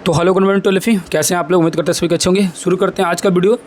तो hello convent टोलेफी, कैसे हैं आप लोग। उम्मीद करते हैं सभी अच्छे होंगे। शुरू करते हैं आज का वीडियो,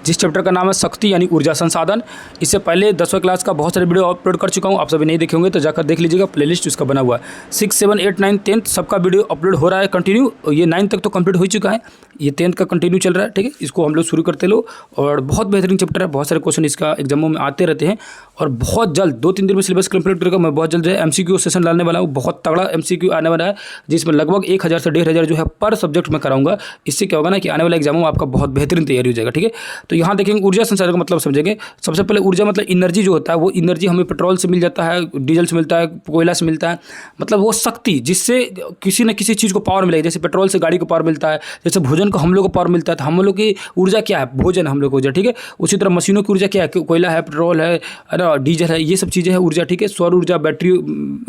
जिस चैप्टर का नाम है शक्ति यानी ऊर्जा संसाधन। इससे पहले 10वीं क्लास का बहुत सारे वीडियो अपलोड कर चुका हूं, आप सभी नहीं देखे होंगे तो जाकर देख लीजिएगा, प्लेलिस्ट उसका बना हुआ है। 6, 7, 8, 9, 10 सबका वीडियो अपलोड हो रहा है कंटिन्यू। ये 9 तक तो कंप्लीट हो चुका है, ये 10th का कंटिन्यू चल रहा है। ठीक है, इसको हम लोग शुरू करते लो। और बहुत बेहतरीन चैप्टर है, बहुत सारे क्वेश्चन इसका एग्जामों में आते रहते हैं और बहुत जल्द 2-3 दिन में सिलेबस कंप्लीट करेगा। मैं बहुत जल्द जो है MCQ सेशन लाने वाला हूँ, बहुत तगड़ा MCQ आने वाला है, जिसमें लगभग 1000 से 1500 जो है पर सब्जेक्ट में कराऊंगा। इससे क्या होगा ना कि आने वाले एग्जामों में आपका बहुत बेहतरीन तैयारी हो जाएगा। ठीक है, तो यहाँ देखेंगे ऊर्जा संसाधन का मतलब समझेंगे। सबसे पहले ऊर्जा मतलब एनर्जी जो होता है, वो एनर्जी हमें पेट्रोल से मिल जाता है, डीजल से मिलता है, कोयला से मिलता है। मतलब वो शक्ति जिससे किसी न किसी चीज़ को पावर मिलेगी। जैसे पेट्रोल से गाड़ी को पावर मिलता है, जैसे भोजन को हम लोग को पावर मिलता है, तो हम लोग की ऊर्जा क्या है, भोजन हम लोग को ऊर्जा। ठीक है, उसी तरह मशीनों की ऊर्जा क्या है, कोयला है, पेट्रोल है ना, डीजल है, ये सब चीज़ें हैं ऊर्जा। ठीक है, सौर ऊर्जा, बैटरी,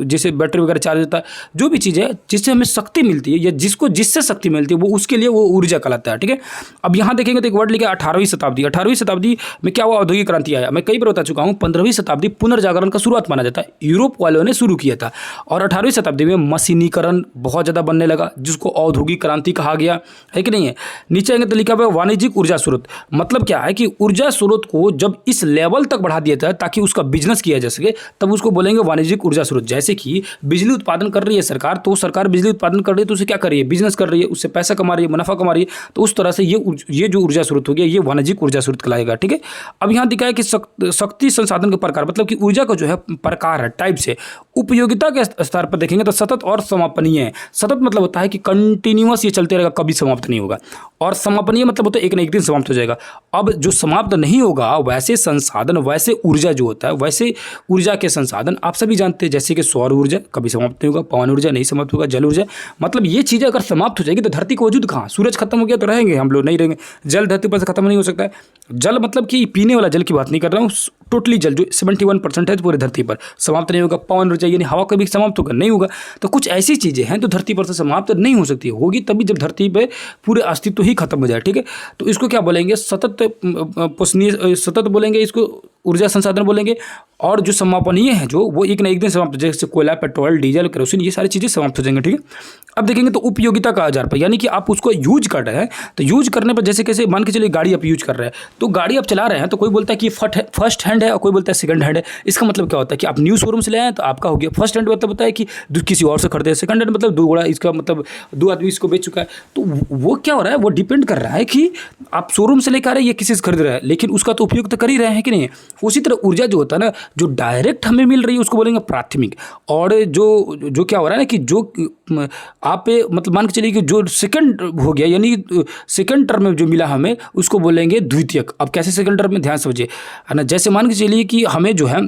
जैसे बैटरी वगैरह चार्ज होता है, जो भी चीज़ है जिससे हमें शक्ति मिलती है या जिससे शक्ति मिलती है, वो उसके लिए वो ऊर्जा कहलाता है। ठीक है, अब यहाँ देखेंगे तो एक वर्ड लिखा 18वीं शताब्दी। 18वीं शताब्दी में क्या हुआ, औद्योगिक क्रांति आया। मैं कई बार बता चुका हूँ, 15वीं शताब्दी पुनर्जागरण का शुरुआत माना जाता है, यूरोप वालों ने शुरू किया था। और 18वीं शताब्दी में मशीनीकरण बहुत ज़्यादा बनने लगा, जिसको औद्योगिक क्रांति कहा गया है कि नहीं है। नीचे आएंगे तो लिखा हुआ है वाणिज्यिक ऊर्जा स्रोत। मतलब क्या है कि ऊर्जा स्रोत को जब इस लेवल तक बढ़ा दिया जाए ताकि उसका बिजनेस किया जा सके, तब उसको बोलेंगे वाणिज्यिक ऊर्जा स्रोत। जैसे कि बिजली उत्पादन कर रही है सरकार, तो सरकार बिजली उत्पादन कर रही है तो उसे क्या कर रही है, बिजनेस कर रही है, उससे पैसा कमा रही है, मुनाफा कमा रही है। तो उस तरह से ये जो ऊर्जा स्रोत हो गया, ये वाणिज्यिक ऊर्जा स्रोत कहलाएगा। ठीक है, अब यहाँ दिखा है कि शक्ति संसाधन के प्रकार, मतलब कि ऊर्जा का जो है प्रकार है, टाइप से। उपयोगिता के स्तर पर देखेंगे तो सतत और समापनीय है। सतत मतलब होता है कि कंटिन्यूअस ये चलते रहेगा, कभी समाप्त नहीं होगा। और समापनीय मतलब होता है एक न एक दिन समाप्त हो जाएगा। अब जो समाप्त नहीं होगा, वैसे संसाधन, वैसे ऊर्जा जो होता है, वैसे ऊर्जा के संसाधन आप सभी जानते हैं, जैसे कि सौर ऊर्जा कभी समाप्त नहीं होगा, पवन ऊर्जा नहीं समाप्त होगा, जल ऊर्जा। मतलब ये चीज़ें अगर समाप्त हो जाएगी तो धरती का वजूद कहाँ, सूरज खत्म हो गया तो रहेंगे हम लोग, नहीं रहेंगे। जल धरती पर से खत्म नहीं हो सकता है। जल मतलब कि पीने वाला जल की बात नहीं कर रहा हूँ, टोटली जल जो 71% है पूरी धरती पर, समाप्त नहीं होगा। पवन ऊर्जा यानी हवा कभी समाप्त होगा नहीं होगा। तो कुछ ऐसी चीज़ें हैं तो धरती पर से समाप्त नहीं हो सकती, होगी तभी जब धरती पे पूरे अस्तित्व ही खत्म हो जाए। ठीक है, तो इसको क्या बोलेंगे, सतत पोषणीय, सतत बोलेंगे इसको, ऊर्जा संसाधन बोलेंगे। और जो समापनीय है, जो वो एक न एक दिन समाप्त, जैसे कोयला, पेट्रोल, डीजल, केरोसिन, ये सारी चीज़ें समाप्त हो जाएंगे। ठीक है, अब देखेंगे तो उपयोगिता का आधार पर, यानी कि आप उसको यूज कर रहे हैं, तो यूज करने पर जैसे कैसे, मान के चलिए गाड़ी आप यूज कर रहे हैं, तो गाड़ी आप चला रहे हैं, तो कोई बोलता है कि फर्स्ट हैंड है और कोई बोलता है सेकंड हैंड है। इसका मतलब क्या होता है कि आप न्यू शोरूम से ले आए तो आपका हो गया। फर्स्ट हैंड मतलब होता है कि किसी और से खरीदे। सेकंड हैंड मतलब दो गुड़ा, इसका मतलब 2 आदमी इसको बेच चुका है। तो वो क्या हो रहा है, वो डिपेंड कर रहा है कि आप शोरूम से लेकर आ रहे हैं या किसी से खरीद रहे हैं, लेकिन उसका तो उपयोग तो कर ही रहे हैं कि नहीं। उसी तरह ऊर्जा जो होता है ना, जो डायरेक्ट हमें मिल रही है उसको बोलेंगे प्राथमिक। और जो क्या हो रहा है ना कि जो आप मतलब मान के चलिए कि जो सेकंड हो गया, यानी सेकंड टर्म में जो मिला हमें, उसको बोलेंगे द्वितीयक। अब कैसे सेकंड टर्म में, ध्यान समझिए, है ना। जैसे मान के चलिए कि हमें जो है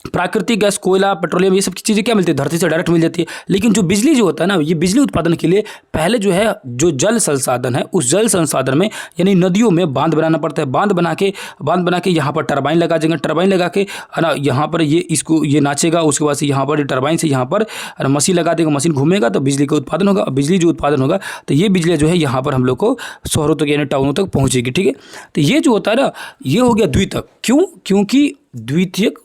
प्राकृतिक गैस, कोयला, पेट्रोलियम, ये सब की चीज़ें क्या मिलती है, धरती से डायरेक्ट मिल जाती है। लेकिन जो बिजली जो होता है ना, ये बिजली उत्पादन के लिए पहले जो है, जो जल संसाधन है, उस जल संसाधन में यानी नदियों में बांध बनाना पड़ता है। बांध बना के यहाँ पर टरबाइन लगा देंगे। टरबाइन लगा के, है ना, यहाँ पर ये नाचेगा, उसके बाद से यहाँ पर टरबाइन से यहाँ पर मशीन लगा देगा, मशीन घूमेगा तो बिजली का उत्पादन होगा। बिजली जो उत्पादन होगा तो ये बिजली जो है यहाँ पर हम लोग को शहरों तक यानी टाउनों तक पहुँचेगी। ठीक है, तो ये जो होता है ना, ये हो गया द्वितीयक। क्यों? क्योंकि द्वितीयक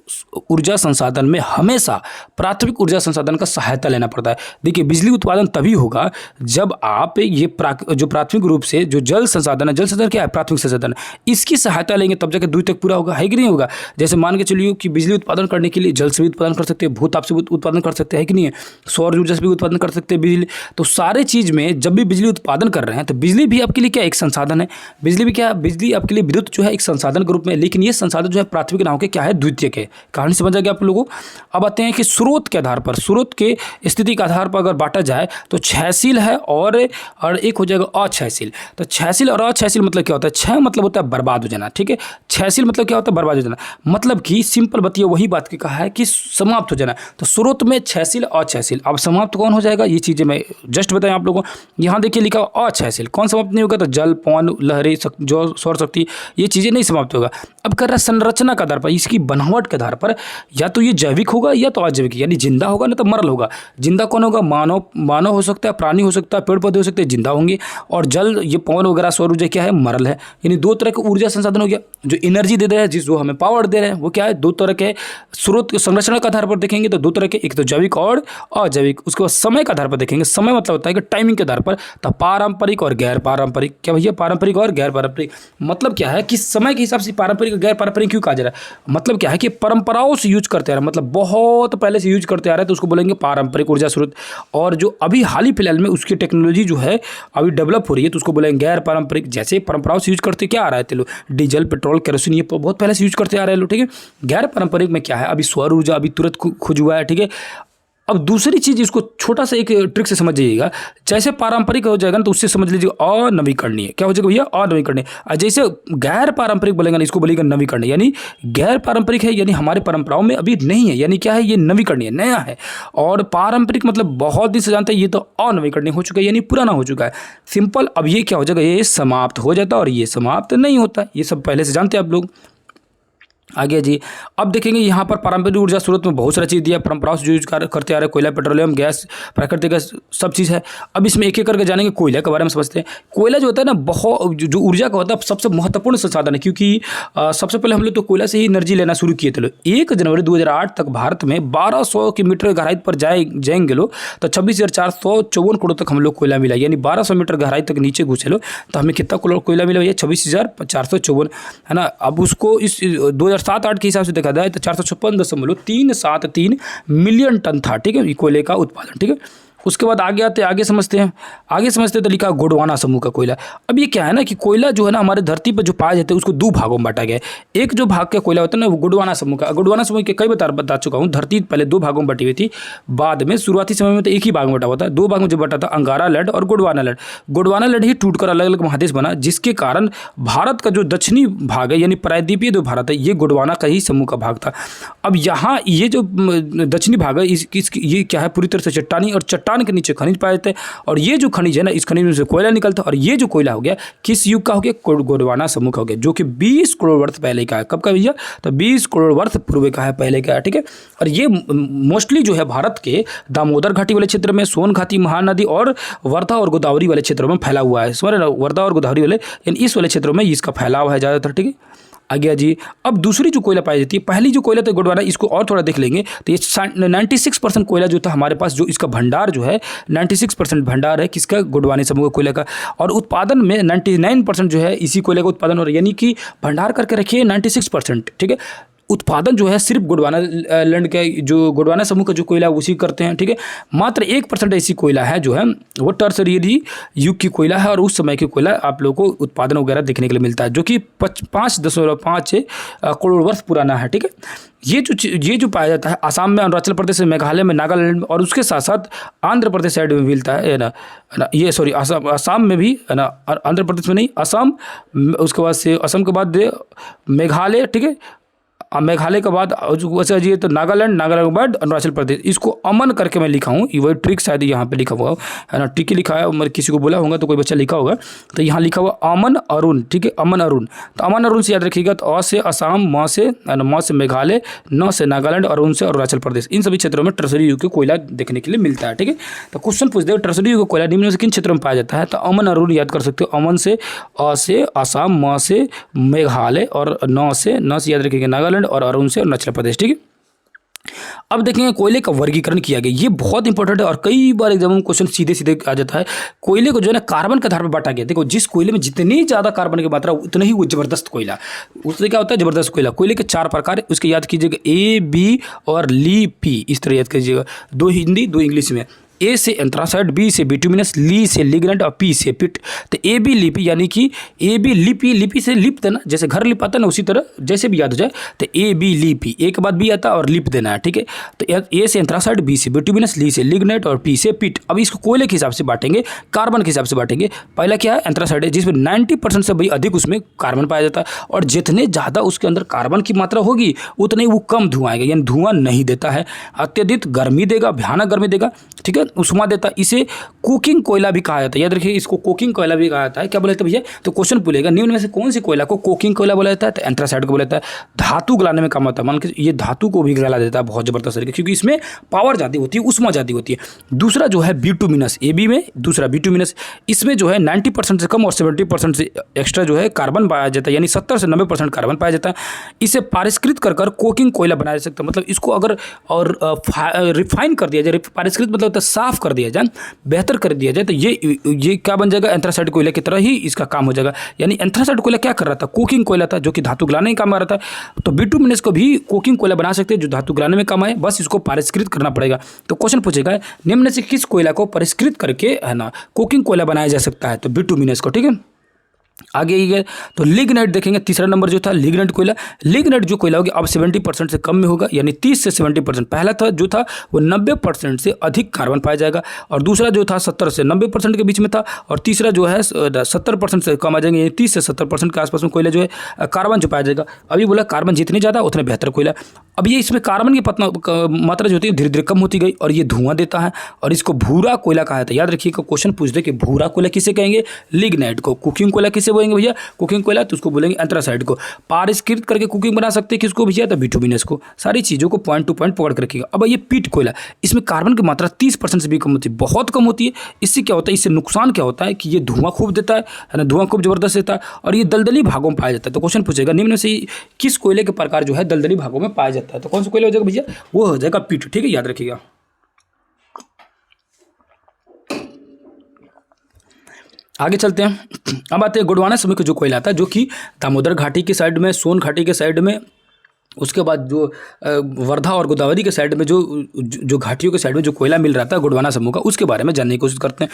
ऊर्जा संसाधन में हमेशा प्राथमिक ऊर्जा संसाधन का सहायता लेना पड़ता है। देखिए, बिजली उत्पादन तभी होगा जब आप ये जो प्राथमिक रूप से जो जल संसाधन है, जल संसाधन क्या है, प्राथमिक संसाधन, इसकी सहायता लेंगे तब जाकर द्वितीयक पूरा होगा, है कि नहीं होगा। जैसे मान के चलिए कि बिजली उत्पादन करने के लिए जल से भी उत्पादन कर सकते हैं, भूताप से भी उत्पादन कर सकते हैं, कि नहीं है, सौर ऊर्जा से भी उत्पादन कर सकते हैं बिजली। तो सारे चीज़ में जब भी बिजली उत्पादन कर रहे हैं तो बिजली भी आपके लिए क्या, एक संसाधन है। बिजली भी क्या, बिजली आपके लिए विद्युत जो है एक संसाधन के रूप में, लेकिन ये संसाधन जो है प्राथमिक ना होकर क्या है, द्वितीयक है। कहानी समझ आ गया आप लोगों को। अब आते हैं कि स्रोत के आधार पर, स्रोत के स्थिति के आधार पर अगर बांटा जाए तो क्षयशील है और एक हो जाएगा अक्षयशील। तो क्षयशील और अक्षयशील मतलब क्या होता है, क्षय मतलब होता है बर्बाद हो जाना। ठीक है, क्षयशील मतलब क्या होता है, बर्बाद हो जाना। मतलब कि सिंपल बतिया वही बात की कहा है कि समाप्त हो जाना। तो स्रोत में क्षयशील, अक्षयशील। अब समाप्त कौन हो जाएगा, ये चीज़ें मैं जस्ट बताएं आप लोगों को। यहाँ देखिए लिखा अक्षयशील, कौन समाप्त नहीं होगा, तो जल, पवन, लहरी, जो सौर शक्ति, ये चीज़ें नहीं समाप्त होगा। अब कर रहा है संरचना के आधार पर, इसकी बनावट के आधार पर, या तो ये जैविक होगा या तो अजैविक, यानी जिंदा होगा ना तो मरल होगा। जिंदा कौन होगा? मानव हो सकता है, प्राणी हो सकता है, पेड़ पौधे हो सकते हैं, जिंदा होंगे। और जल, ये पवन वगैरह सौर ऊर्जा क्या है? मरल है। यानी दो तरह के ऊर्जा संसाधन हो गया। जो एनर्जी दे रहे हैं, जो हमें पावर दे रहे हैं, वो क्या है? दो तरह के स्रोत। संरचना के आधार पर देखेंगे तो दो तरह के, एक तो जैविक और अजैविक। उसके बाद समय के आधार पर देखेंगे, समय मतलब होता है कि टाइमिंग के आधार पर, तो पारंपरिक और गैर पारंपरिक। क्या भैया? पारंपरिक और गैर पारंपरिक। मतलब क्या है कि समय के हिसाब से पारंपरिक और गैर पारंपरिक क्यों कहा जा रहा है? मतलब क्या है कि परंपराओं से यूज करते आ रहे हैं, मतलब बहुत पहले से यूज करते आ रहे हैं, तो उसको बोलेंगे पारंपरिक ऊर्जा स्रोत। और जो अभी हाल ही फिलहाल में उसकी टेक्नोलॉजी जो है अभी डेवलप हो रही है, तो उसको बोलेंगे गैर पारंपरिक। जैसे परंपराओं से यूज करते क्या आ रहा है? लोग डीजल, पेट्रोल, केरोसिन, ये बहुत पहले से यूज करते आ रहे हैं लोग, ठीक है। गैर पारंपरिक में क्या है? अभी सौर ऊर्जा अभी तुरंत खोज हुआ है, ठीक है। अब दूसरी चीज, इसको छोटा सा एक ट्रिक से समझ जाइएगा। जैसे पारंपरिक हो जाएगा ना, तो उससे समझ लीजिएगा अनवीकरणीय। क्या हो जाएगा भैया? अनवीकरणीय। और जैसे गैर पारंपरिक बोलेंगे ना, इसको बोलेगा नवीकरणीय। यानी गैर पारंपरिक है, यानी हमारे परंपराओं में अभी नहीं है, यानी क्या है? ये नवीकरणीय, नया है। और पारंपरिक मतलब बहुत दिन से जानते हैं, ये तो अनवीकरणीय हो चुका है, यानी पुराना हो चुका है। सिंपल। अब ये क्या हो जाएगा? ये समाप्त हो जाता है और ये समाप्त नहीं होता। ये सब पहले से जानते हैं आप लोग। आगे जी, अब देखेंगे यहाँ पर पारंपरिक ऊर्जा स्रोत में बहुत सारा चीज़ दिया, परंपराओं से जो यूज करते आ रहे हैं, कोयला, पेट्रोलियम, गैस, प्राकृतिक गैस, सब चीज़ है। अब इसमें एक एक करके जानेंगे। कोयला के बारे में समझते हैं। कोयला जो होता है ना, बहुत जो ऊर्जा का होता है, सबसे महत्वपूर्ण संसाधन है, क्योंकि सबसे पहले हम लोग तो कोयला से ही एनर्जी लेना शुरू किए थे लोग। 1 जनवरी 2008 तक भारत में 1200 मीटर गहराई पर जाएंगे लोग, तो 26,454 करोड़ तक हम लोग कोयला मिला। यानी 1200 मीटर गहराई तक नीचे घुसे लोग, तो हमें कितना कोयला मिला भैया? 26,454, है ना। अब उसको इस 2007-8 के हिसाब से देखा जाए तो 456.373 मिलियन टन था, ठीक है, कोयले का उत्पादन, ठीक है। उसके बाद आगे समझते हैं तो लिखा गोंडवाना समूह का कोयला। अब ये क्या है ना कि कोयला जो है ना हमारे धरती पर जो पाया जाता है, उसको 2 भागों में बांटा गया है। एक जो भाग का कोयला होता है ना, वो गोंडवाना समूह का। गोंडवाना समूह के कई बता चुका हूँ। धरती पहले 2 भागों में बटी हुई थी, बाद में शुरुआती समय में तो एक ही भाग में बटा हुआ था। 2 भाग में जो बटा था, अंगारा लैंड और गोंडवाना लैंड। गोंडवाना लैंड ही टूटकर अलग अलग महादेश बना, जिसके कारण भारत का जो दक्षिणी भाग है, यानी प्रायद्वीपीय जो भारत है, ये गोंडवाना का ही समूह का भाग था। अब यहाँ ये जो दक्षिणी भाग है, ये क्या है? पूरी तरह से चट्टानी, और चट्टान के नीचे खनिज पाए जाते हैं। और ये जो खनिज है ना, इस खनिज में से कोयला निकलता है। और ये जो कोयला हो गया, किस युग का हो गया? गोंडवाना समूह का हो गया, जो कि 20 करोड़ वर्ष पहले का है। कब का भैया? तो 20 करोड़ वर्ष पूर्व का है, पहले का है, ठीक है। और ये मोस्टली जो है भारत के दामोदर घाटी वाले क्षेत्र में, सोन घाटी, महानदी और वर्धा और गोदावरी वाले क्षेत्रों में फैला हुआ है। समझ रहे हो? वर्धा और गोदावरी वाले, यानी इस वाले क्षेत्रों में इसका फैलाव है ज़्यादातर, ठीक है। आ गया जी। अब दूसरी जो कोयला पाई जाती है, पहली जो कोयला था गोंडवाना, इसको और थोड़ा देख लेंगे तो ये 96% कोयला जो था हमारे पास, जो इसका भंडार जो है 96% भंडार है किसका? गोंडवाना समूह का कोयला का। और उत्पादन में 99% जो है इसी कोयले का उत्पादन हो रहा है, यानी कि भंडार करके रखिए 96%, ठीक है। उत्पादन जो है सिर्फ गोंडवाना लैंड के, जो गोंडवाना समूह का जो कोयला है उसी करते हैं, ठीक है। मात्र 1% ऐसी कोयला है जो है वो टर्सरी युग की कोयला है, और उस समय की कोयला आप लोगों को उत्पादन वगैरह देखने के लिए मिलता है, जो कि 5.5 करोड़ वर्ष पुराना है, ठीक है। ये जो पाया जाता है असम में, अरुणाचल प्रदेश में, मेघालय में, नागालैंड में, और उसके साथ साथ आंध्र प्रदेश साइड में मिलता है ना। ये सॉरी, असम में भी है ना, आंध्र प्रदेश में नहीं, असम, उसके बाद से असम के बाद मेघालय, ठीक है। मेघालय के बाद वैसे जी तो नागालैंड के बाद अरुणाचल प्रदेश। इसको अमन करके मैं लिखा हूँ, वही ट्रिक शायद यहाँ पे लिखा हुआ है ना, ट्रिक ही लिखा है। मैं किसी को बोला होगा तो कोई बच्चा लिखा होगा, तो यहाँ लिखा हुआ अमन अरुण, ठीक है, अमन अरुण। तो अमन अरुण से याद रखिएगा। तो अ से असम, म से मेघालय, न से नागालैंड, अरुण से अरुणाचल प्रदेश। इन सभी क्षेत्रों में टर्सरी युग के कोयला देखने के लिए मिलता है, ठीक है। तो क्वेश्चन पूछ दे, टर्सरी युग का कोयला निम्न से किन क्षेत्रों में पाया जाता है? तो अमन अरुण याद कर सकते हो। अमन से, अ से असम, म से मेघालय, और न से याद रखिएगा नागालैंड, और अरुण से अरुणाचल प्रदेश, ठीक है। अब देखेंगे कोयले का वर्गीकरण किया गया, ये बहुत इंपॉर्टेंट है और कई बार एग्जाम में क्वेश्चन सीधे आ जाता है। कोयले को जो है ना कार्बन के आधार पर बांटा गया। देखो, जिस कोयले में जितनी ज़्यादा कार्बन की मात्रा उतना ही वो जबरदस्त कोयला, उससे क्या होता है? जबरदस्त कोयला। कोयले के 4 प्रकार, उसके याद कीजिएगा ए, बी और ली, पी, इस तरह याद कीजिएगा। 2 हिंदी 2 इंग्लिश में। ए से एंथ्रासाइड, बी से बिटुमिनस, ली से लिग्नाइट और पी से पिट। तो ए बी लिपि, यानी कि ए बी लिपि, लिपि से लिप देना, जैसे घर लिपाता है ना, उसी तरह जैसे भी याद हो जाए। तो ए बी लिपि, ए के बाद बी आता है और लिप देना है, ठीक है। तो ए से एंथ्रासाइड, बी से बिटुमिनस, ली से लिग्नाइट और पी से पिट। अब इसको कोयले के हिसाब से बांटेंगे, कार्बन के हिसाब से बांटेंगे। पहला क्या है? एंथ्रासाइड है, जिसमें 90% से भाई अधिक उसमें कार्बन पाया जाता है, और जितने ज़्यादा उसके अंदर कार्बन की मात्रा होगी उतने वो कम धुआं आएगा, यानी धुआं नहीं देता है, अत्यधिक गर्मी देगा, भयानक गर्मी देगा, ठीक है। उष्मा देता है, इसे कुकिंग कोयला भी कहा जाता है। याद रखिए, इसको कुकिंग कोयला भी कहा जाता है। क्या बोला जाता है भैया? तो क्वेश्चन पूछेगा निम्न में से कौन सी कोयला को कुकिंग कोयला बोला जाता है? तो एंथ्रासाइड को बोला जाता है। धातु गलाने में काम आता है, मान के ये धातु को भी गला देता है बहुत जबरदस्त तरीके, क्योंकि इसमें पावर ज़्यादा होती है, उष्मा ज़्यादा होती है। दूसरा जो है बिटुमिनस, एबी में दूसरा बिटुमिनस, इसमें जो है 90% से कम और 70% से एक्स्ट्रा जो है कार्बन पाया जाता है, यानी 70 से 90% कार्बन पाया जाता है। इसे पारिष्कृत कर कोकिंग कोयला बनाया जा सकता है। मतलब इसको अगर और रिफाइन कर दिया जाए, पारिष्कृत मतलब होता है साफ कर दिया जाए, बेहतर कर दिया जाए, तो ये क्या बन जाएगा? एंथ्रासाइड कोयला की तरह ही इसका काम हो जाएगा। यानी एंथ्रासाइड कोयला क्या कर रहा था? कुकिंग कोयला था, जो कि धातु गलाने का काम आ रहा था। तो बिटुमिनस को भी कुकिंग कोयला बना सकते हैं, जो धातु गलाने में काम आए, बस इसको पारिष्कृत करना पड़ेगा। तो क्वेश्चन पूछेगा निम्न से किस कोयला को परिष्कृत करके है ना कुकिंग कोयला बनाया जा सकता है? तो बिटुमिनस को। ठीक है, आगे ही गए तो लिग्नाइट देखेंगे। तीसरा नंबर जो था लिग्नाइट कोयला। लिग्नाइट जो कोयला होगा अब 70% से कम में होगा, यानी 30 से 70%। पहला था जो था वो 90% से अधिक कार्बन पाया जाएगा, और दूसरा जो था 70 से 90% के बीच में था, और तीसरा जो है 70% से कम आ जाएंगे, यानी 30 से 70% के आसपास में कोयला जो है कार्बन जो पाया जाएगा। अभी बोला कार्बन जितने ज़्यादा उतने बेहतर कोयला। अब ये इसमें कार्बन की मात्रा जो होती है धीरे धीरे कम होती गई, और ये धुआं देता है, और इसको भूरा कोयला कहा जाता है। याद रखिएगा, क्वेश्चन पूछ दे कि भूरा कोयला किसे कहेंगे? लिग्नाइट को। कुकिंग कोयला किसे बोलेंगे भैया? कुकिंग कोयला तो उसको बोलेंगे एंथ्रासाइड को। पारिष्कृत करके कुकिंग बना सकते हैं किसको भैया? तो बिटुमिनस को। सारी चीज़ों को पॉइंट टू पॉइंट पकड़ कर रखिएगा। अब ये पीट कोयला, इसमें कार्बन की मात्रा 30% से भी कम होती है, बहुत कम होती है। इससे क्या होता है? इससे नुकसान क्या होता है कि ये धुआं खूब देता है ना, धुआं खूब जबरदस्त देता है, और ये दलदली भागों में पाया जाता है। तो क्वेश्चन पूछेगा निम्न में से किस कोयले के प्रकार जो है दलदली भागों में पाया जाता है? तो कौन सा कोयला हो जाएगा भैया? वो हो जाएगा पीट। ठीक है, याद रखिएगा। आगे चलते हैं। अब आते हैं गोंडवाना समूह का जो कोयला था, जो कि दामोदर घाटी के साइड में, सोन घाटी के साइड में, उसके बाद जो वर्धा और गोदावरी के साइड में जो घाटियों के साइड में जो कोयला मिल रहा था गोंडवाना समूह का, उसके बारे में जानने की कोशिश करते हैं।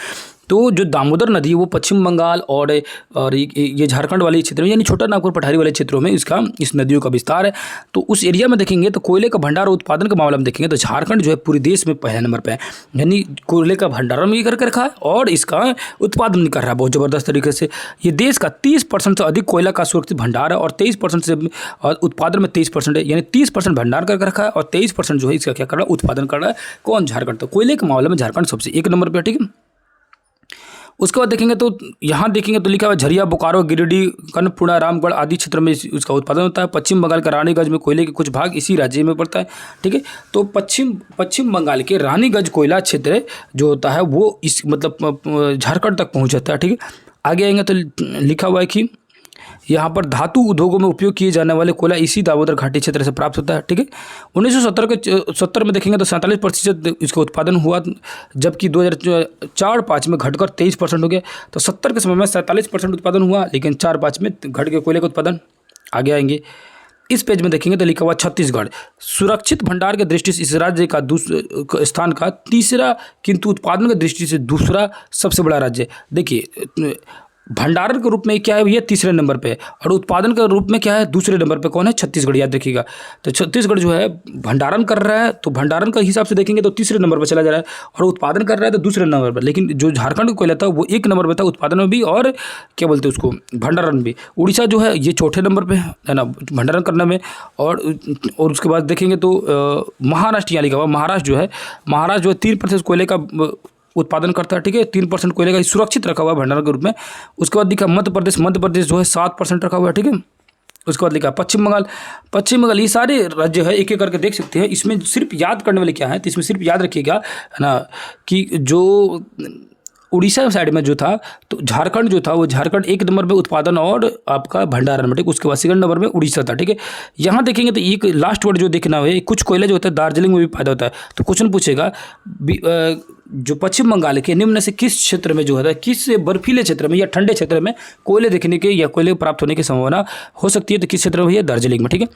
तो जो दामोदर नदी है वो पश्चिम बंगाल और ये झारखंड वाले क्षेत्र में, यानी छोटा नागपुर पठारी वाले क्षेत्रों में इस नदियों का विस्तार है। तो उस एरिया में देखेंगे तो कोयले का भंडार और उत्पादन के मामले में देखेंगे तो झारखंड जो है पूरे देश में पहले नंबर पर है, यानी कोयले का भंडारण भी करके रखा है और इसका उत्पादन भी कर रहा है बहुत ज़बरदस्त तरीके से। ये देश का 30% से अधिक कोयला का सुरक्षित भंडार है, और 23% से उत्पादन में 23% है, यानी 30% भंडार करके रखा है, और 23% जो है इसका क्या कर रहा है? उत्पादन कर रहा है। कौन? झारखंड। तो कोयले के मामले में झारखंड सबसे एक नंबर पर है। ठीक है, उसके बाद देखेंगे तो यहाँ देखेंगे तो लिखा हुआ झरिया, बोकारो, गिरिडीह, कर्णपुरा, रामगढ़ आदि क्षेत्र में उसका उत्पादन होता है। पश्चिम बंगाल का रानीगंज में कोयले के कुछ भाग इसी राज्य में पड़ता है। ठीक है, तो पश्चिम बंगाल के रानीगंज कोयला क्षेत्र जो होता है वो इस मतलब झारखंड तक पहुँच जाता है। ठीक है, आगे आएंगे तो लिखा हुआ है कि यहाँ पर धातु उद्योगों में उपयोग किए जाने वाले कोयला इसी दामोदर घाटी क्षेत्र से प्राप्त होता है। ठीक है, 1970 में देखेंगे तो 47% इसका उत्पादन हुआ, जबकि 2004-05 में घटकर 23% हो गया। तो 70 के समय में 47% उत्पादन हुआ, लेकिन 4-5 में घट के कोयले का उत्पादन। आगे आएंगे इस पेज में देखेंगे तो लिखा हुआ छत्तीसगढ़ सुरक्षित भंडार के दृष्टि से इस राज्य का स्थान का तीसरा, किंतु उत्पादन की दृष्टि से दूसरा सबसे बड़ा राज्य। देखिए, भंडारण के रूप में क्या है भैया? तीसरे नंबर पे, और उत्पादन के रूप में क्या है? दूसरे नंबर पे। कौन है? छत्तीसगढ़। याद रखिएगा, तो छत्तीसगढ़ जो है भंडारण कर रहा है, तो भंडारण का हिसाब से देखेंगे तो तीसरे नंबर पर चला जा रहा है, और उत्पादन कर रहा है तो दूसरे नंबर पर। लेकिन जो झारखंड का कोयला था वो एक नंबर पर था, उत्पादन में भी और क्या बोलते हैं उसको, भंडारण भी। उड़ीसा जो है ये चौथे नंबर पर है ना भंडारण करने में, और उसके बाद देखेंगे तो महाराष्ट्र यहाँ लिखा हुआ, महाराष्ट्र जो है 3% कोयले का उत्पादन करता है। ठीक है, 3% कोयले का सुरक्षित रखा हुआ है भंडारण के रूप में। उसके बाद लिखा मध्य प्रदेश जो है 7% रखा हुआ है। ठीक है, उसके बाद लिखा पश्चिम बंगाल। ये सारे राज्य है, एक एक करके देख सकते हैं। इसमें सिर्फ याद करने वाले क्या है, तो इसमें सिर्फ याद रखिएगा है ना कि जो उड़ीसा साइड में जो था, तो झारखंड जो था वो झारखंड एक नंबर पे उत्पादन और आपका भंडारण में। ठीक, उसके बाद सेकंड नंबर में उड़ीसा था। ठीक है, यहाँ देखेंगे तो एक लास्ट वर्ड जो देखना है, कुछ कोयला जो होता है दार्जिलिंग में भी पैदा होता है। तो क्वेश्चन पूछेगा जो पश्चिम बंगाल के निम्न से किस क्षेत्र में जो है, किस बर्फीले क्षेत्र में या ठंडे क्षेत्र में कोयले देखने के या कोयले प्राप्त होने की संभावना हो सकती है? तो किस क्षेत्र में है? दार्जिलिंग में। ठीक है,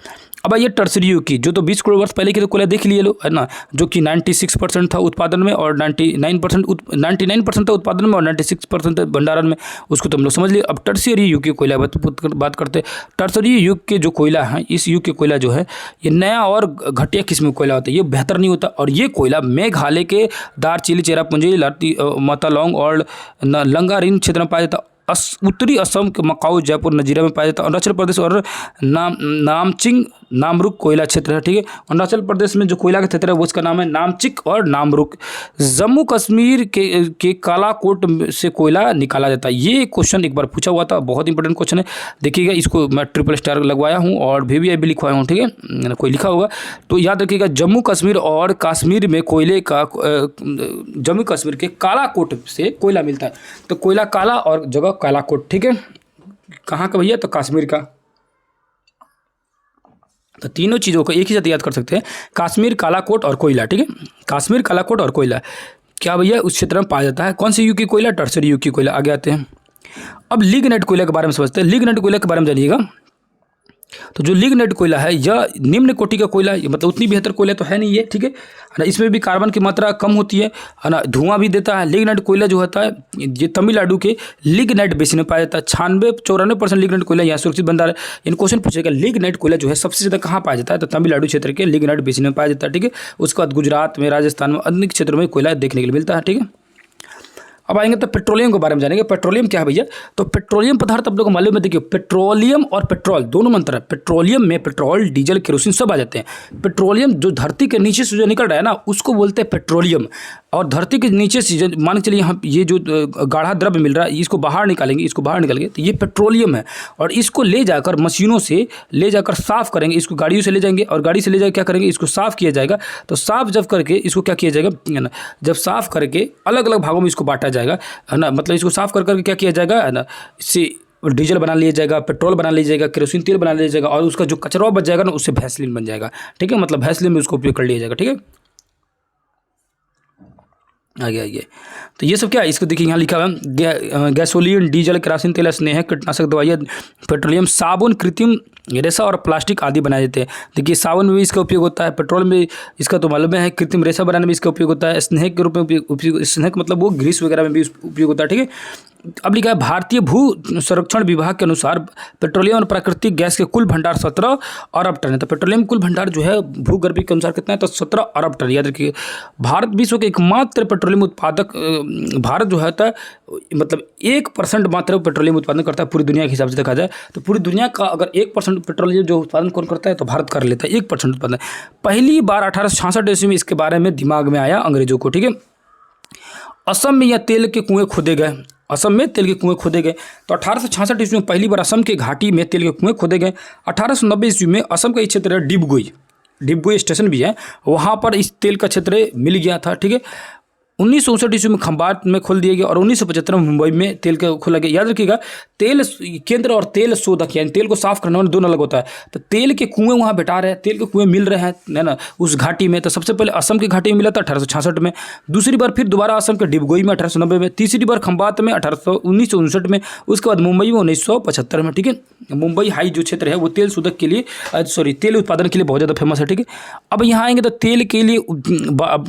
अब आइए टर्सरी युग की, जो तो 20 करोड़ वर्ष पहले की तो कोयला देख लिए लो है ना, जो कि 96% था उत्पादन में और 99% था उत्पादन में और 96% था भंडारण में। उसको तो हम लोग समझ लिए। अब टर्सरी युग की कोयला बात करते हैं। टर्सरी युग के जो कोयला है, इस युग के कोयला जो है ये नया और घटिया किस्म का कोयला होता है, ये बेहतर नहीं होता। और ये कोयला मेघालय के दार्जिलिंग, चेरापूंजी, मातालोंग और लंगारिन क्षेत्र में पाया जाता। उत्तरी असम के मकाऊ, जयपुर, नजीरा में पाया जाता है। अरुणाचल प्रदेश और नामचिंग नामरुक कोयला क्षेत्र है, ठीक है। अरुणाचल प्रदेश में जो कोयला का क्षेत्र है वो उसका नाम है नामचिक और नामरुक। जम्मू कश्मीर के कालाकोट से कोयला निकाला जाता है। ये क्वेश्चन एक बार पूछा हुआ था, बहुत इंपॉर्टेंट क्वेश्चन है। देखिएगा, इसको मैं ट्रिपल स्टार लगवाया हूँ और VVI भी लिखवाया हूँ, ठीक है। कोई लिखा होगा तो याद रखिएगा, जम्मू कश्मीर और कश्मीर में कोयले का जम्मू कश्मीर के कालाकोट से कोयला मिलता है। तो कोयला काला और जगह कालाकोट, ठीक है। कहाँ का भैया? तो कश्मीर का। तो तीनों चीज़ों को एक ही साथ याद कर सकते हैं, कश्मीर, कालाकोट और कोयला, ठीक है। कश्मीर, कालाकोट और कोयला क्या भैया उस क्षेत्र में पाया जाता है। कौन सी युग की कोयला? टर्सरी युग की कोयला। आगे आते हैं, अब लिग्नाइट कोयला के बारे में समझते हैं। लिग्नाइट कोयला के बारे में जानिएगा। तो जो लिग्नाइट कोयला है यह निम्न कोटि का कोयला, मतलब उतनी बेहतर कोयला तो है नहीं ये, ठीक है ना। इसमें भी कार्बन की मात्रा कम होती है ना, धुआं भी देता है। लिग्नाइट कोयला जो होता है ये तमिलनाडु के लिग्नाइट बेसिन में पाया जाता है। 94% लिग्नाइट कोयला यहाँ सुरक्षित भंडार है। इन क्वेश्चन पूछेगा लिग्नाइट कोयला जो है सबसे ज़्यादा कहाँ पाया जाता है? तो तमिलनाडु क्षेत्र के लिग्नाइट बेसिन में पाया जाता है, ठीक है। उसके बाद गुजरात में, राजस्थान में, अन्य क्षेत्रों में कोयला देखने के लिए मिलता है, ठीक है। अब आएंगे तो पेट्रोलियम के बारे में जानेंगे। पेट्रोलियम क्या है भैया? तो पेट्रोलियम पदार्थ आप लोग को मालूम है, देखिए पेट्रोलियम और पेट्रोल दोनों में अंतर है। पेट्रोलियम में पेट्रोल, डीजल, केरोसिन सब आ जाते हैं। पेट्रोलियम जो धरती के नीचे से जो निकल रहा है ना उसको बोलते हैं पेट्रोलियम। और धरती के नीचे से मान के चलिए यहाँ ये जो गाढ़ा द्रव्य मिल रहा है इसको बाहर निकालेंगे, इसको बाहर निकालेंगे तो ये पेट्रोलियम है। और इसको ले जाकर मशीनों से ले जाकर साफ़ करेंगे, इसको गाड़ियों से ले जाएंगे और गाड़ी से ले जाकर क्या करेंगे, इसको साफ़ किया जाएगा। तो साफ़ जब करके इसको क्या किया जाएगा ना, जब साफ़ करके अलग अलग भागों में इसको बांटा जाएगा, है ना। मतलब इसको साफ़ कर करके क्या किया जाएगा, है ना, इससे डीजल बना लिया जाएगा, पेट्रोल बना लिया जाएगा, केरोसिन तेल बना लिया जाएगा और उसका जो कचरा बच जाएगा ना उससे वैसलीन बन जाएगा, ठीक है। मतलब वैसलीन में उसको उपयोग कर लिया जाएगा, ठीक है। आगे तो ये सब क्या है, इसको देखिए यहाँ लिखा है गैसोलीन, डीजल, केरोसिन तेल, स्नेहक, कीटनाशक दवाइयाँ, पेट्रोलियम, साबुन, कृत्रिम रेशा और प्लास्टिक आदि बनाए जाते हैं। देखिए साबुन में भी इसका उपयोग होता है, पेट्रोल में इसका तो मालूम है, कृत्रिम रेशा बनाने में इसका उपयोग होता है, स्नेहक के रूप में उपयोग, स्नेहक मतलब वो ग्रीस वगैरह में भी उपयोग होता है, ठीक है। अब लिखा है भारतीय भू संरक्षण विभाग के अनुसार पेट्रोलियम और प्राकृतिक गैस के कुल भंडार 17 अरब टन है। तो पेट्रोलियम कुल भंडार जो है भूगर्भ के अनुसार कितना है? तो 17 अरब टन। याद रखिए, भारत विश्व के एकमात्र पेट्रोलियम उत्पादक, भारत जो है मतलब 1% मात्र पेट्रोलियम उत्पादन करता है पूरी दुनिया के हिसाब से देखा जाए। तो पूरी दुनिया का अगर 1% पेट्रोलियम जो उत्पादन कौन करता है तो भारत कर लेता है 1% उत्पादन। पहली बार 1866 ईस्वी में इसके बारे में दिमाग में आया अंग्रेजों को, ठीक है। असम में यह तेल के कुएँ खोदे गए, असम में तेल के कुएँ खोदे गए। तो 1866 ईस्वी में पहली बार असम के घाटी में तेल के कुएँ खोदे गए। 1890 ईस्वी में असम का एक क्षेत्र है डिबगोई स्टेशन भी है, वहाँ पर इस तेल का क्षेत्र मिल गया था, ठीक है। 1959 ईस्वी में खंभात में खोल दिया गया और 1975 में मुंबई में तेल का खोला गया। याद रखिएगा, तेल केंद्र और तेल शोधक यानी तेल को साफ करने वाले दोनों अलग होता है। तो तेल के कुएँ वहाँ बैठा रहे, तेल के कुएँ मिल रहे हैं, है ना, उस घाटी में। तो सबसे पहले असम की घाटी में मिला था 1866 में, दूसरी बार फिर दोबारा असम के डिबगोई में 1890 में, तीसरी बार खंभात में 1959 में, उसके बाद मुंबई में 1975 में, ठीक है। मुंबई हाई जो क्षेत्र है वो तेल शोधक के लिए तेल उत्पादन के लिए बहुत ज़्यादा फेमस है, ठीक है। अब यहाँ आएंगे तो तेल के लिए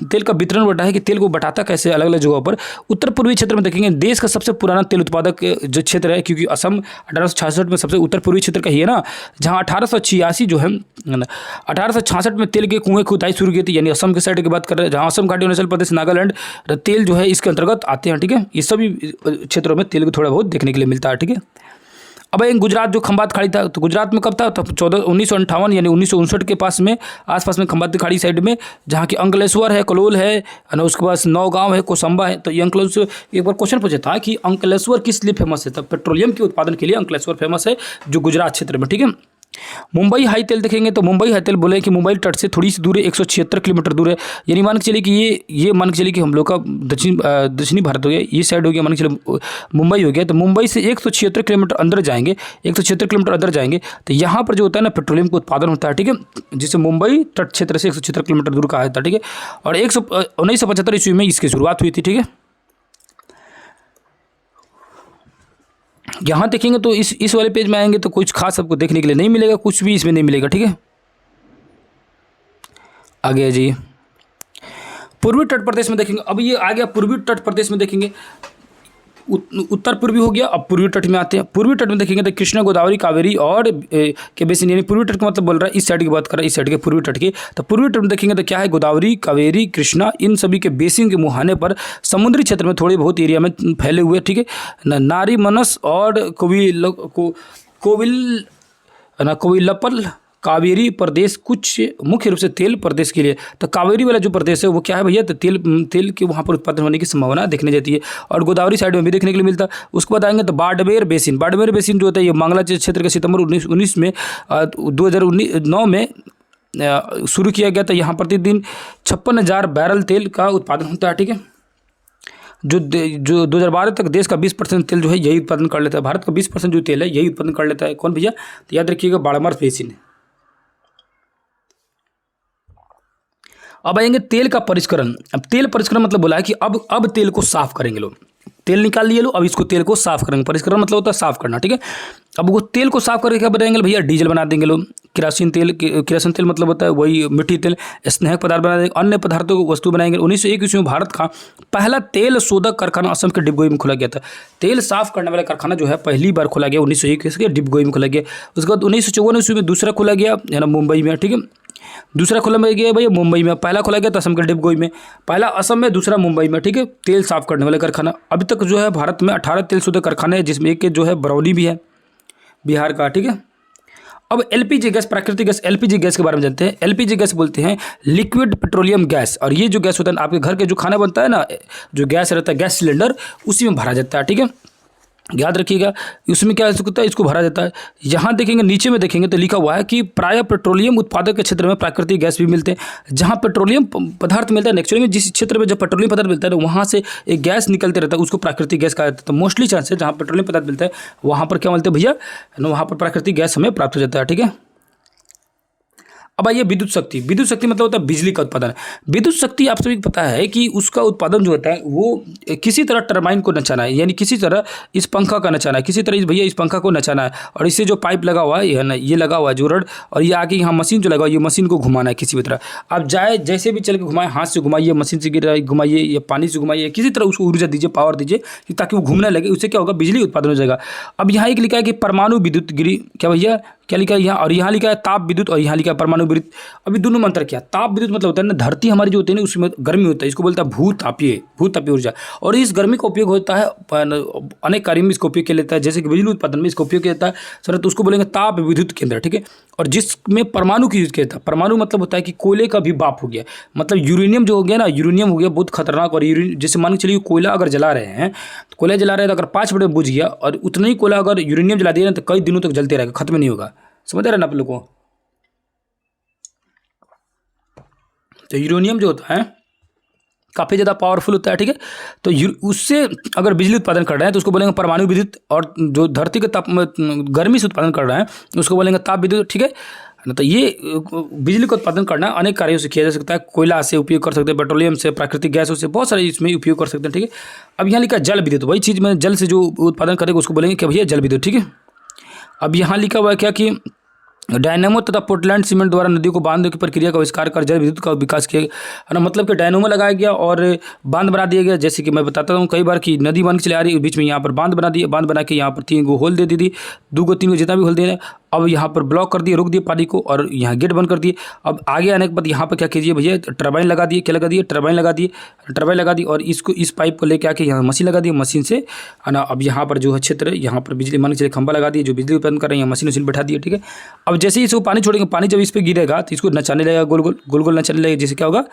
तेल का वितरण बढ़ा है कि तेल को बढ़ाता कैसे अलग अलग जगहों पर। उत्तर पूर्वी क्षेत्र में देखेंगे देश का सबसे पुराना तेल उत्पादक जो क्षेत्र है, क्योंकि असम 1866 में सबसे उत्तर पूर्वी क्षेत्र का ही है ना, जहां 1886 जो है ना, 1866 में तेल के कुएं खुदाई शुरू की थी, यानी असम के साइड की बात कर रहे हैं, जहां असम घाटी, अरुणाचल प्रदेश, नागालैंड तेल जो है इसके अंतर्गत आते हैं, ठीक है। ये सभी क्षेत्रों में तेल को थोड़ा बहुत देखने के लिए मिलता है, ठीक है। अब एक गुजरात जो खंभात खाड़ी था, तो गुजरात में कब था? तो 1958 यानी 1959 के पास में, आसपास में खंभात खाड़ी साइड में, जहाँ की अंकलेश्वर है, कलोल है ना, उसके पास नौगांव है, कोसंबा है। तो ये अंकलेश्वर, एक बार क्वेश्चन पूछा था कि अंकलेश्वर किस लिए फेमस है? तो पेट्रोलियम के उत्पादन के लिए अंकलेश्वर फेमस है, जो गुजरात क्षेत्र में, ठीक है। मुंबई हाई तेल देखेंगे तो मुंबई हाई तेल बोले कि मुंबई तट से थोड़ी सी दूर है, 176 किलोमीटर दूर है। यानी मान के चलिए कि ये मान के चलिए कि हम लोग का दक्षिणी भारत हो गया, ये साइड हो गया, मान के चलिए मुंबई हो गया। तो मुंबई से 176 किलोमीटर अंदर जाएंगे, 176 किलोमीटर अंदर जाएंगे तो यहाँ पर जो होता है ना पेट्रोलियम का उत्पादन होता है, ठीक है, जिसे मुंबई तट क्षेत्र से 176 किलोमीटर दूर कहा जाता है, ठीक है। और 1975 ईस्वी में इसकी शुरुआत हुई थी, ठीक है। यहाँ देखेंगे तो इस वाले पेज में आएंगे तो कुछ खास आपको देखने के लिए नहीं मिलेगा, कुछ भी इसमें नहीं मिलेगा, ठीक है। आगे जी पूर्वी तट प्रदेश में देखेंगे। अब ये आ गया पूर्वी तट प्रदेश में देखेंगे, उत्तर पूर्वी हो गया। अब पूर्वी तट में आते हैं। पूर्वी तट में देखेंगे तो कृष्णा, गोदावरी, कावेरी और के बेसिन, यानी पूर्वी तट का मतलब बोल रहा है इस साइड की बात कर रहा है, इस साइड के पूर्वी तट की। तो पूर्वी तट में देखेंगे तो क्या है, गोदावरी, कावेरी, कृष्णा, इन सभी के बेसिन के मुहाने पर समुद्री क्षेत्र में थोड़े बहुत एरिया में फैले हुए, ठीक है। नारी मनस और कोविलपल कावेरी प्रदेश कुछ मुख्य रूप से तेल प्रदेश के लिए। तो कावेरी वाला जो प्रदेश है वो क्या है भैया, तो तेल के वहाँ पर उत्पादन होने की संभावना देखने जाती है। और गोदावरी साइड में भी देखने के लिए मिलता है। उसको बताएंगे तो बाड़मेर बेसिन जो होता है ये बांग्लादेश क्षेत्र के सितंबर 2019 में 2009 में शुरू किया गया था। यहाँ प्रतिदिन 56,000 बैरल तेल का उत्पादन होता है। ठीक है, जो 2012 तक देश का 20% तेल जो है यही उत्पादन कर लेता है। भारत का 20% जो तेल है यही उत्पादन कर लेता है। कौन भैया, तो याद रखिएगा बाड़मेर बेसिन। अब आएंगे तेल का परिष्करण। अब तेल परिष्करण मतलब बोला है कि अब तेल को साफ करेंगे लोग। तेल निकाल लिए लोग, अब इसको तेल को साफ करेंगे। परिष्करण मतलब होता है साफ करना। ठीक है, अब वो तेल को साफ करके क्या बनाएंगे भैया, डीजल बना देंगे लोग। केरोसिन तेल मतलब होता है वही मिट्टी तेल। स्नेहक पदार्थ बना देंगे, अन्य पदार्थों को वस्तु बनाएंगे। 1921 में भारत का पहला तेल शोधक कारखाना असम के डिबगोई में खोला गया था। तेल साफ करने वाला कारखाना जो है पहली बार खोला गया 1921 के डिबगोई में खोला गया। उसके बाद 1954 में दूसरा खोला गया है ना मुंबई में। ठीक है, दूसरा खोला गया भैया मुंबई में। पहला खोला गया था असम के डिबगोई में, पहला असम में, दूसरा मुंबई में। ठीक है, तेल साफ करने वाले कारखाना। अभी तक जो है भारत में 18 तेल शोधक कारखाने हैं, जिसमें एक जो है बरौनी भी है बिहार का। ठीक है, अब एलपीजी गैस, प्राकृतिक गैस, एलपीजी गैस के बारे में जानते हैं। एलपीजी गैस बोलते हैं लिक्विड पेट्रोलियम गैस। और ये जो गैस होता है आपके घर के जो खाना बनता है ना, जो गैस रहता है गैस सिलेंडर, उसी में भरा जाता है। ठीक है, याद रखिएगा उसमें क्या होता है, इसको भरा जाता है। यहाँ देखेंगे नीचे में देखेंगे तो लिखा हुआ है कि प्राय पेट्रोलियम उत्पादक के क्षेत्र में प्राकृतिक गैस भी मिलते हैं। जहाँ पेट्रोलियम पदार्थ मिलता है, एक्चुअली में जिस क्षेत्र में जब पेट्रोलियम पदार्थ मिलता है वहाँ से एक गैस निकलते रहता है, उसको प्राकृतिक गैस कहा जाता है। तो मोस्टली चांस है जहाँ पेट्रोलियम पदार्थ मिलता है वहाँ पर क्या मिलता है भैया, वहाँ पर प्राकृतिक गैस हमें प्राप्त हो जाता है। ठीक है, अब आइए विद्युत शक्ति। विद्युत शक्ति मतलब होता है बिजली का उत्पादन। विद्युत शक्ति आप सभी को पता है कि उसका उत्पादन जो होता है वो किसी तरह टरबाइन को नचाना है, यानी किसी तरह इस पंखा का नचाना है, किसी तरह इस भैया इस पंखा को नचाना है। और इससे जो पाइप लगा हुआ है ना, ये लगा हुआ है जो रड, और ये आगे यहाँ मशीन जो लगा हुआ है, ये मशीन को घुमाना है किसी भी तरह। आप जाए जैसे भी चल के घुमाएं, हाथ से घुमाइए, मशीन से गिराइए, घुमाइए या पानी से घुमाइए, किसी तरह उसको ऊर्जा दीजिए, पावर दीजिए ताकि वो घूमने लगे। उससे क्या होगा, बिजली उत्पादन हो जाएगा। अब यहाँ एक लिखा है कि परमाणु विद्युत गिरी, क्या भैया क्या लिखा है यहाँ, और यहाँ लिखा है ताप विद्युत, और यहाँ लिखा है परमाणु विद्युत। अभी दोनों में अंतर क्या, ताप विद्युत मतलब होता है ना, धरती हमारी जो होती है ना उसमें गर्मी होता है, इसको बोलता है भूतापीय ऊर्जा। और इस गर्मी का उपयोग होता है अनेक कार्यों में, इसका उपयोग किया जाता है, जैसे कि बिजली उत्पादन में इसका उपयोग किया जाता है सर, तो उसको बोलेंगे ताप विद्युत केंद्र। ठीक है, और जिसमें परमाणु की यूज किया जाता है, परमाणु मतलब होता है कि कोयले का भी बाप हो गया, मतलब यूरेनियम जो हो गया ना, यूरेनियम हो गया बहुत खतरनाक। और जैसे मान के चलिए कोयला अगर जला रहे हैं, तो कोयला जला रहे हैं तो अगर 5 मिनट में बुझ गया, और उतना ही कोयला अगर यूरेनियम जला दिया ना तो कई दिनों तक जलते रहेगा, खत्म नहीं होगा। समझ रहे ना आप लोग को। तो यूरेनियम जो होता है काफ़ी ज़्यादा पावरफुल होता है। ठीक है, तो उससे अगर बिजली उत्पादन कर रहे हैं तो उसको बोलेंगे परमाणु विद्युत। और जो धरती के ताप गर्मी से उत्पादन कर रहे हैं उसको बोलेंगे ताप विद्युत। ठीक है ना, तो ये बिजली का उत्पादन करना अनेक कार्यों से किया जा सकता है। कोयला से उपयोग कर सकते हैं, पेट्रोलियम से, प्राकृतिक गैसों से, बहुत सारे इसमें उपयोग कर सकते हैं। ठीक है, अब यहाँ लिखा जल विद्युत, वही चीज़ में जल से जो उत्पादन करेगा उसको बोलेंगे क्या भैया, जल विद्युत। ठीक है, अब यहाँ लिखा हुआ है क्या कि डायनेमो तथा पोर्टलैंड सीमेंट द्वारा नदियों को बांधने की प्रक्रिया का आविष्कार कर जल विद्युत का विकास किया गया है ना। मतलब कि डायनेमो लगाया गया और बांध बना दिया गया। जैसे कि मैं बताता हूँ कई बार कि नदी बन के चले आ रही है, बीच में यहाँ पर बांध बना दिया, बांध बना के यहाँ पर 3 गो होल दे दी थी, 2 गो 3 गो जितना भी होल दे, अब यहाँ पर ब्लॉक कर दिए, रोक दिए पानी को, और यहाँ गेट बंद कर दिए। अब आगे आने के बाद यहाँ पर क्या कीजिए भैया, टरबाइन लगा दिए। क्या लगा दिए, टरबाइन लगा दिए, और इसको इस पाइप को लेकर आके यहाँ मशीन लगा दी, मशीन से है ना। अब यहाँ पर जो है क्षेत्र, यहाँ पर बिजली मान के चलिए खंभा लगा दिए जो बिजली उत्पन्न कर रहे हैं, मशीन बैठा दिए। ठीक है, अब जैसे ही इसको पानी छोड़ेंगे, पानी जब इस पर गिरेगा तो इसको नचाने लगेगा, गोल गोल नचाने लगेगा, जिससे क्या होगा,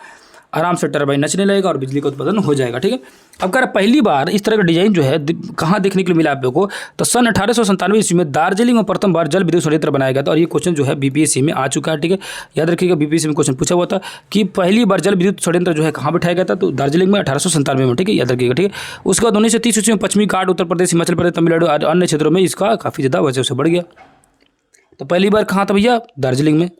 आराम से टरबाइन नचने लगेगा और बिजली का उत्पादन हो जाएगा। ठीक है, अब कह रहा पहली बार इस तरह का डिजाइन जो है कहाँ देखने के लिए मिला आप लोगों को, तो सन 1897 ईस्वी में दार्जिलिंग में प्रथम बार जल विद्युत संयंत्र बनाया गया था। और ये क्वेश्चन जो है बीपीएससी में आ चुका है। ठीक है, याद रखिएगा बीपीएससी में क्वेश्चन पूछा हुआ था कि पहली बार जल विद्युत संयंत्र जो है कहाँ बैठाया गया था, तो दार्जिलिंग में 1897 में। ठीक है, याद रखिएगा। ठीक है, उसके बाद 1930 ईस्वी में पश्चिमी घाट, उत्तर प्रदेश, हिमाचल प्रदेश, तमिलनाडु और अन्य क्षेत्रों में इसका काफ़ी ज़्यादा वजह से बढ़ गया। तो पहली बार कहाँ था भैया, दार्जिलिंग में।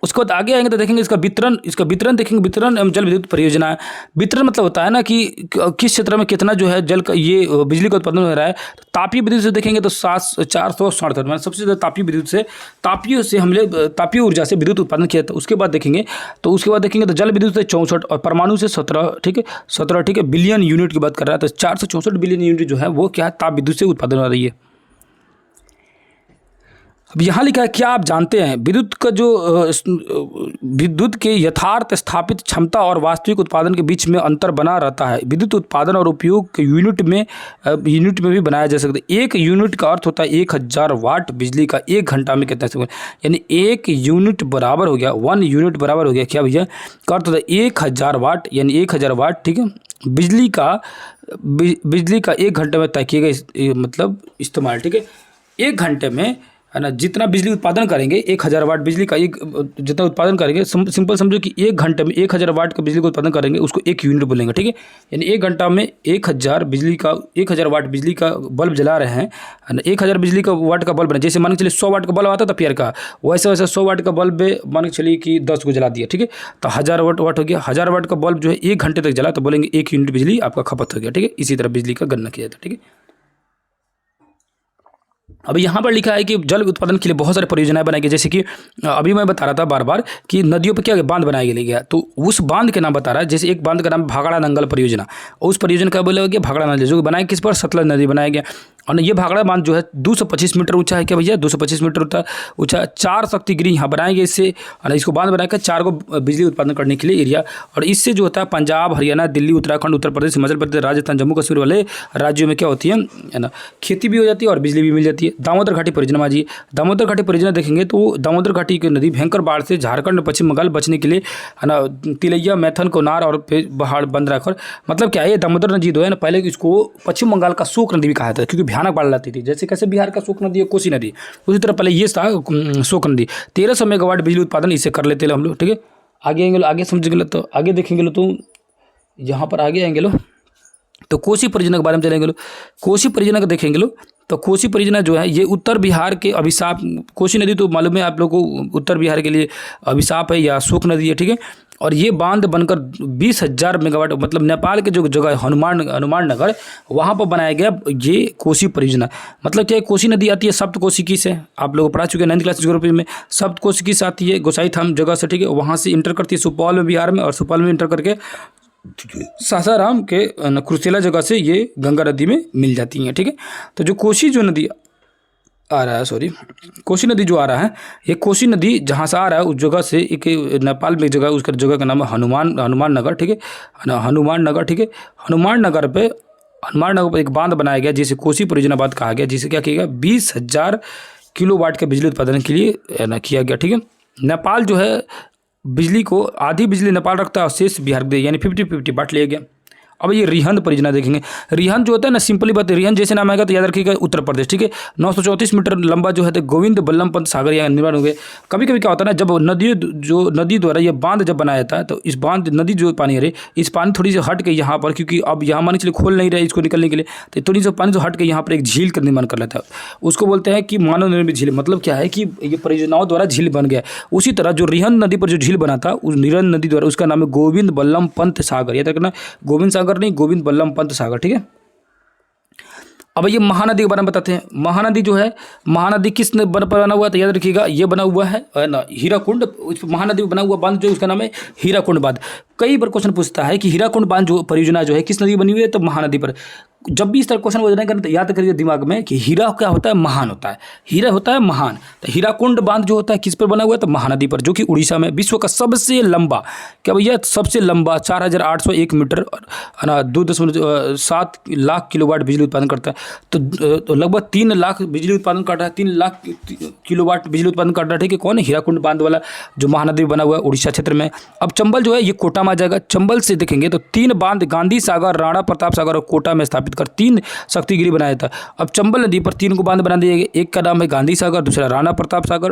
उसके बाद आगे आएंगे तो देखेंगे इसका वितरण देखेंगे, वितरण एवं जल विद्युत परियोजना। वितरण मतलब होता है ना कि किस क्षेत्र में कितना जो है जल का ये बिजली का उत्पादन हो रहा है। तो तापीय विद्युत से देखेंगे तो 467, मतलब सबसे ज़्यादा तापीय विद्युत से, तापीय ऊर्जा से विद्युत उत्पादन किया था। उसके बाद देखेंगे तो जल विद्युत से 64 और परमाणु से 17। ठीक है, 17 ठीक है, बिलियन यूनिट की बात कर रहा है। तो 464 बिलियन यूनिट जो है वो क्या है, ताप विद्युत से उत्पादन हो रही है। अब यहाँ लिखा है, क्या आप जानते हैं विद्युत का जो विद्युत के यथार्थ स्थापित क्षमता और वास्तविक उत्पादन के बीच में अंतर बना रहता है। विद्युत उत्पादन और उपयोग के यूनिट में भी बनाया जा सकता है। एक यूनिट का अर्थ होता है 1000 वाट बिजली का 1 घंटा में कितना समय, यानी 1 यूनिट बराबर हो गया 1 यूनिट बराबर हो गया क्या भैया, का अर्थ होता है 1000 वाट, यानी 1000 वाट, ठीक है। बिजली का 1 घंटे में तय किया गया मतलब इस्तेमाल, ठीक है। 1 घंटे में है ना जितना बिजली उत्पादन करेंगे 1000 वाट बिजली का जितना उत्पादन करेंगे, सिंपल समझो कि 1 घंटे में 1000 वाट का बिजली का उत्पादन करेंगे, उसको 1 यूनिट बोलेंगे, ठीक है। यानी 1 घंटा में 1000 वाट बिजली का बल्ब जला रहे हैं, 1000 बिजली का वाट का बल्ब बना, जैसे मान के चलिए 100 वाट का बल्ब आता था पेयर का, वैसे 100 वाट का बल्ब मान के चलिए कि 10 को जला दिया, ठीक है। तो 1000 वाट हो गया। 1000 वाट का बल्ब जो है 1 घंटे तक जला तो बोलेंगे 1 यूनिट बिजली आपका खपत हो गया, ठीक है। इसी तरह बिजली का गणना किया जाता है, ठीक है। अब यहाँ पर लिखा है कि जल उत्पादन के लिए बहुत सारे परियोजनाएं बनाई गई, जैसे कि अभी मैं बता रहा था बार बार कि नदियों पर क्या बांध बनाया गया, तो उस बांध के नाम बता रहा है। जैसे एक बांध का नाम भाखड़ा नंगल परियोजना, उस परियोजना का बोला गया भाखड़ा नंगल, जो बनाया किस पर, सतलज नदी बनाया गया। और ये भाखड़ा बांध जो है 225 मीटर ऊंचा है, क्या भैया 225 मीटर ऊंचा 4 शक्ति गृह यहाँ बनाएंगे इससे, और इसको बांध बनाकर 4 को बिजली उत्पादन करने के लिए एरिया। और इससे जो होता है पंजाब, हरियाणा, दिल्ली, उत्तराखंड, उत्तर प्रदेश, हिमाचल प्रदेश, राजस्थान, जम्मू कश्मीर वाले राज्यों में क्या होती है ना, खेती भी हो जाती है और बिजली भी मिल जाती है। दामोदर घाटी परियोजना माजी, दामोदर घाटी परियोजना देखेंगे तो दामोदर घाटी की नदी भयंकर बाढ़ से झारखंड, पश्चिम बंगाल बचने के लिए है ना, तिलैया, मैथन, कोनार और पहाड़ बंद रखकर, मतलब क्या है, ये दामोदर नदी जो है ना, पहले इसको पश्चिम बंगाल का शोक नदी भी कहा था, क्योंकि भयानक बाढ़ लाती थी। जैसे कैसे बिहार का शोक नदी है कोसी नदी, उसी तरह पहले ये था शोक नदी। 1300 मेगावाट बिजली उत्पादन इससे कर लेते हम लोग, ठीक है। आगे आएंगे, आगे समझेंगे तो आगे देखेंगे तो यहाँ पर आगे आएंगे तो कोसी परियोजना के बारे में चलेंगे। कोसी परियोजना को देखेंगे तो कोसी परियोजना जो है ये उत्तर बिहार के अभिशाप, कोसी नदी तो मालूम है आप लोगों को उत्तर बिहार के लिए अभिशाप है या शोक नदी है, ठीक है। और ये बांध बनकर 20,000 मेगावाट, मतलब नेपाल के जो जगह है हनुमान नगर, वहाँ पर बनाया गया ये कोसी परियोजना। मतलब क्या है, कोसी नदी आती है सप्तकोशिकी से, आप लोग पढ़ा चुके हैं 9th क्लास ज्योग्राफी में, सप्तकोशिकी से आती है गोसाईथान जगह से, ठीक है। वहाँ से इंटर करती है सुपौल में बिहार में, और सुपौल में इंटर करके सासाराम के कुर्सेला जगह से ये गंगा नदी में मिल जाती हैं, ठीक है। तो जो कोसी जो नदी आ रहा है, कोसी नदी जो आ रहा है, ये कोसी नदी जहाँ से आ रहा है उस जगह से एक नेपाल में एक जगह, उसका जगह का नाम है हनुमान नगर, ठीक है, हनुमान नगर, ठीक है। हनुमान नगर पर एक बांध बनाया गया जिसे कोसी परियोजना बांध कहा गया, जिसे क्या किया गया 20,000 किलोवाट के बिजली उत्पादन के लिए ना किया गया, ठीक है। नेपाल जो है बिजली को आधी बिजली नेपाल रखता है और शेष बिहार दे, यानी 50-50 बांट लिया गया। अब ये रिहंद परियोजना देखेंगे। रिहंद जो होता है ना, सिंपली बात है, रिहंद जैसे नाम आएगा तो याद रखिएगा उत्तर प्रदेश, ठीक है। 934 मीटर लंबा जो है तो गोविंद बल्लभ पंत सागर यहाँ निर्माण हो गए। कभी कभी क्या होता है ना, जब नदी द्वारा ये बांध जब बनाया जाता है तो इस बांध नदी जो पानी है, इस पानी थोड़ी सी हट के यहाँ पर, क्योंकि अब यहाँ मान चलिए खोल नहीं रहे इसको निकलने के लिए, तो थोड़ी सी पानी जो हट के यहाँ पर एक झील का निर्माण कर लेता है, उसको बोलते हैं कि मानव निर्मित झील। मतलब क्या है कि ये परियोजनाओं द्वारा झील बन गया। उसी तरह जो रिहंद नदी पर जो झील बना था उस रिहंद नदी द्वारा, उसका नाम है गोविंद बल्लभ पंत सागर, याद रखना, गोविंद सागर नहीं, गोविंद बल्लभ पंत सागर, ठीक है। अब ये महानदी के बारे में बताते हैं। महानदी जो है, महानदी किस बना हुआ है तो याद रखिएगा, ये बना हुआ है ना हीराकुंड, महानदी बना हुआ बांध जो उसका नाम है हीराकुंड बांध। कई बार क्वेश्चन पूछता है कि हीराकुंड बांध जो परियोजना जो है किस नदी बनी हुई है, तो महानदी पर। जब भी इस तरह क्वेश्चन वजन करें तो याद करिए दिमाग में कि हीरा क्या होता है, महान होता है, हीरा होता है महान। तो हीराकुंड बांध जो होता है किस पर बना हुआ है, तो महानदी पर, जो कि उड़ीसा में विश्व का सबसे लंबा, क्या भैया सबसे लंबा 4,801 मीटर है ना, 2.7 लाख किलोवाट बिजली उत्पादन करता है। तो लगभग 3 लाख बिजली उत्पादन कर रहा है, 3 लाख किलोवाट बिजली उत्पादन कर रहा है, ठीक है। कौन है, हीराकुंड बांध वाला जो महानदी बना हुआ है उड़ीसा क्षेत्र में। अब चंबल जो है ये कोटा में आ जाएगा। चंबल से देखेंगे तो 3 बांध गांधी सागर, राणा प्रताप सागर और कोटा में स्थापित कर 3 शक्तिगिरी बनाया था। अब चंबल नदी पर 3 को बांध बना दिए गए, एक का नाम है गांधी सागर, दूसरा राणा प्रताप सागर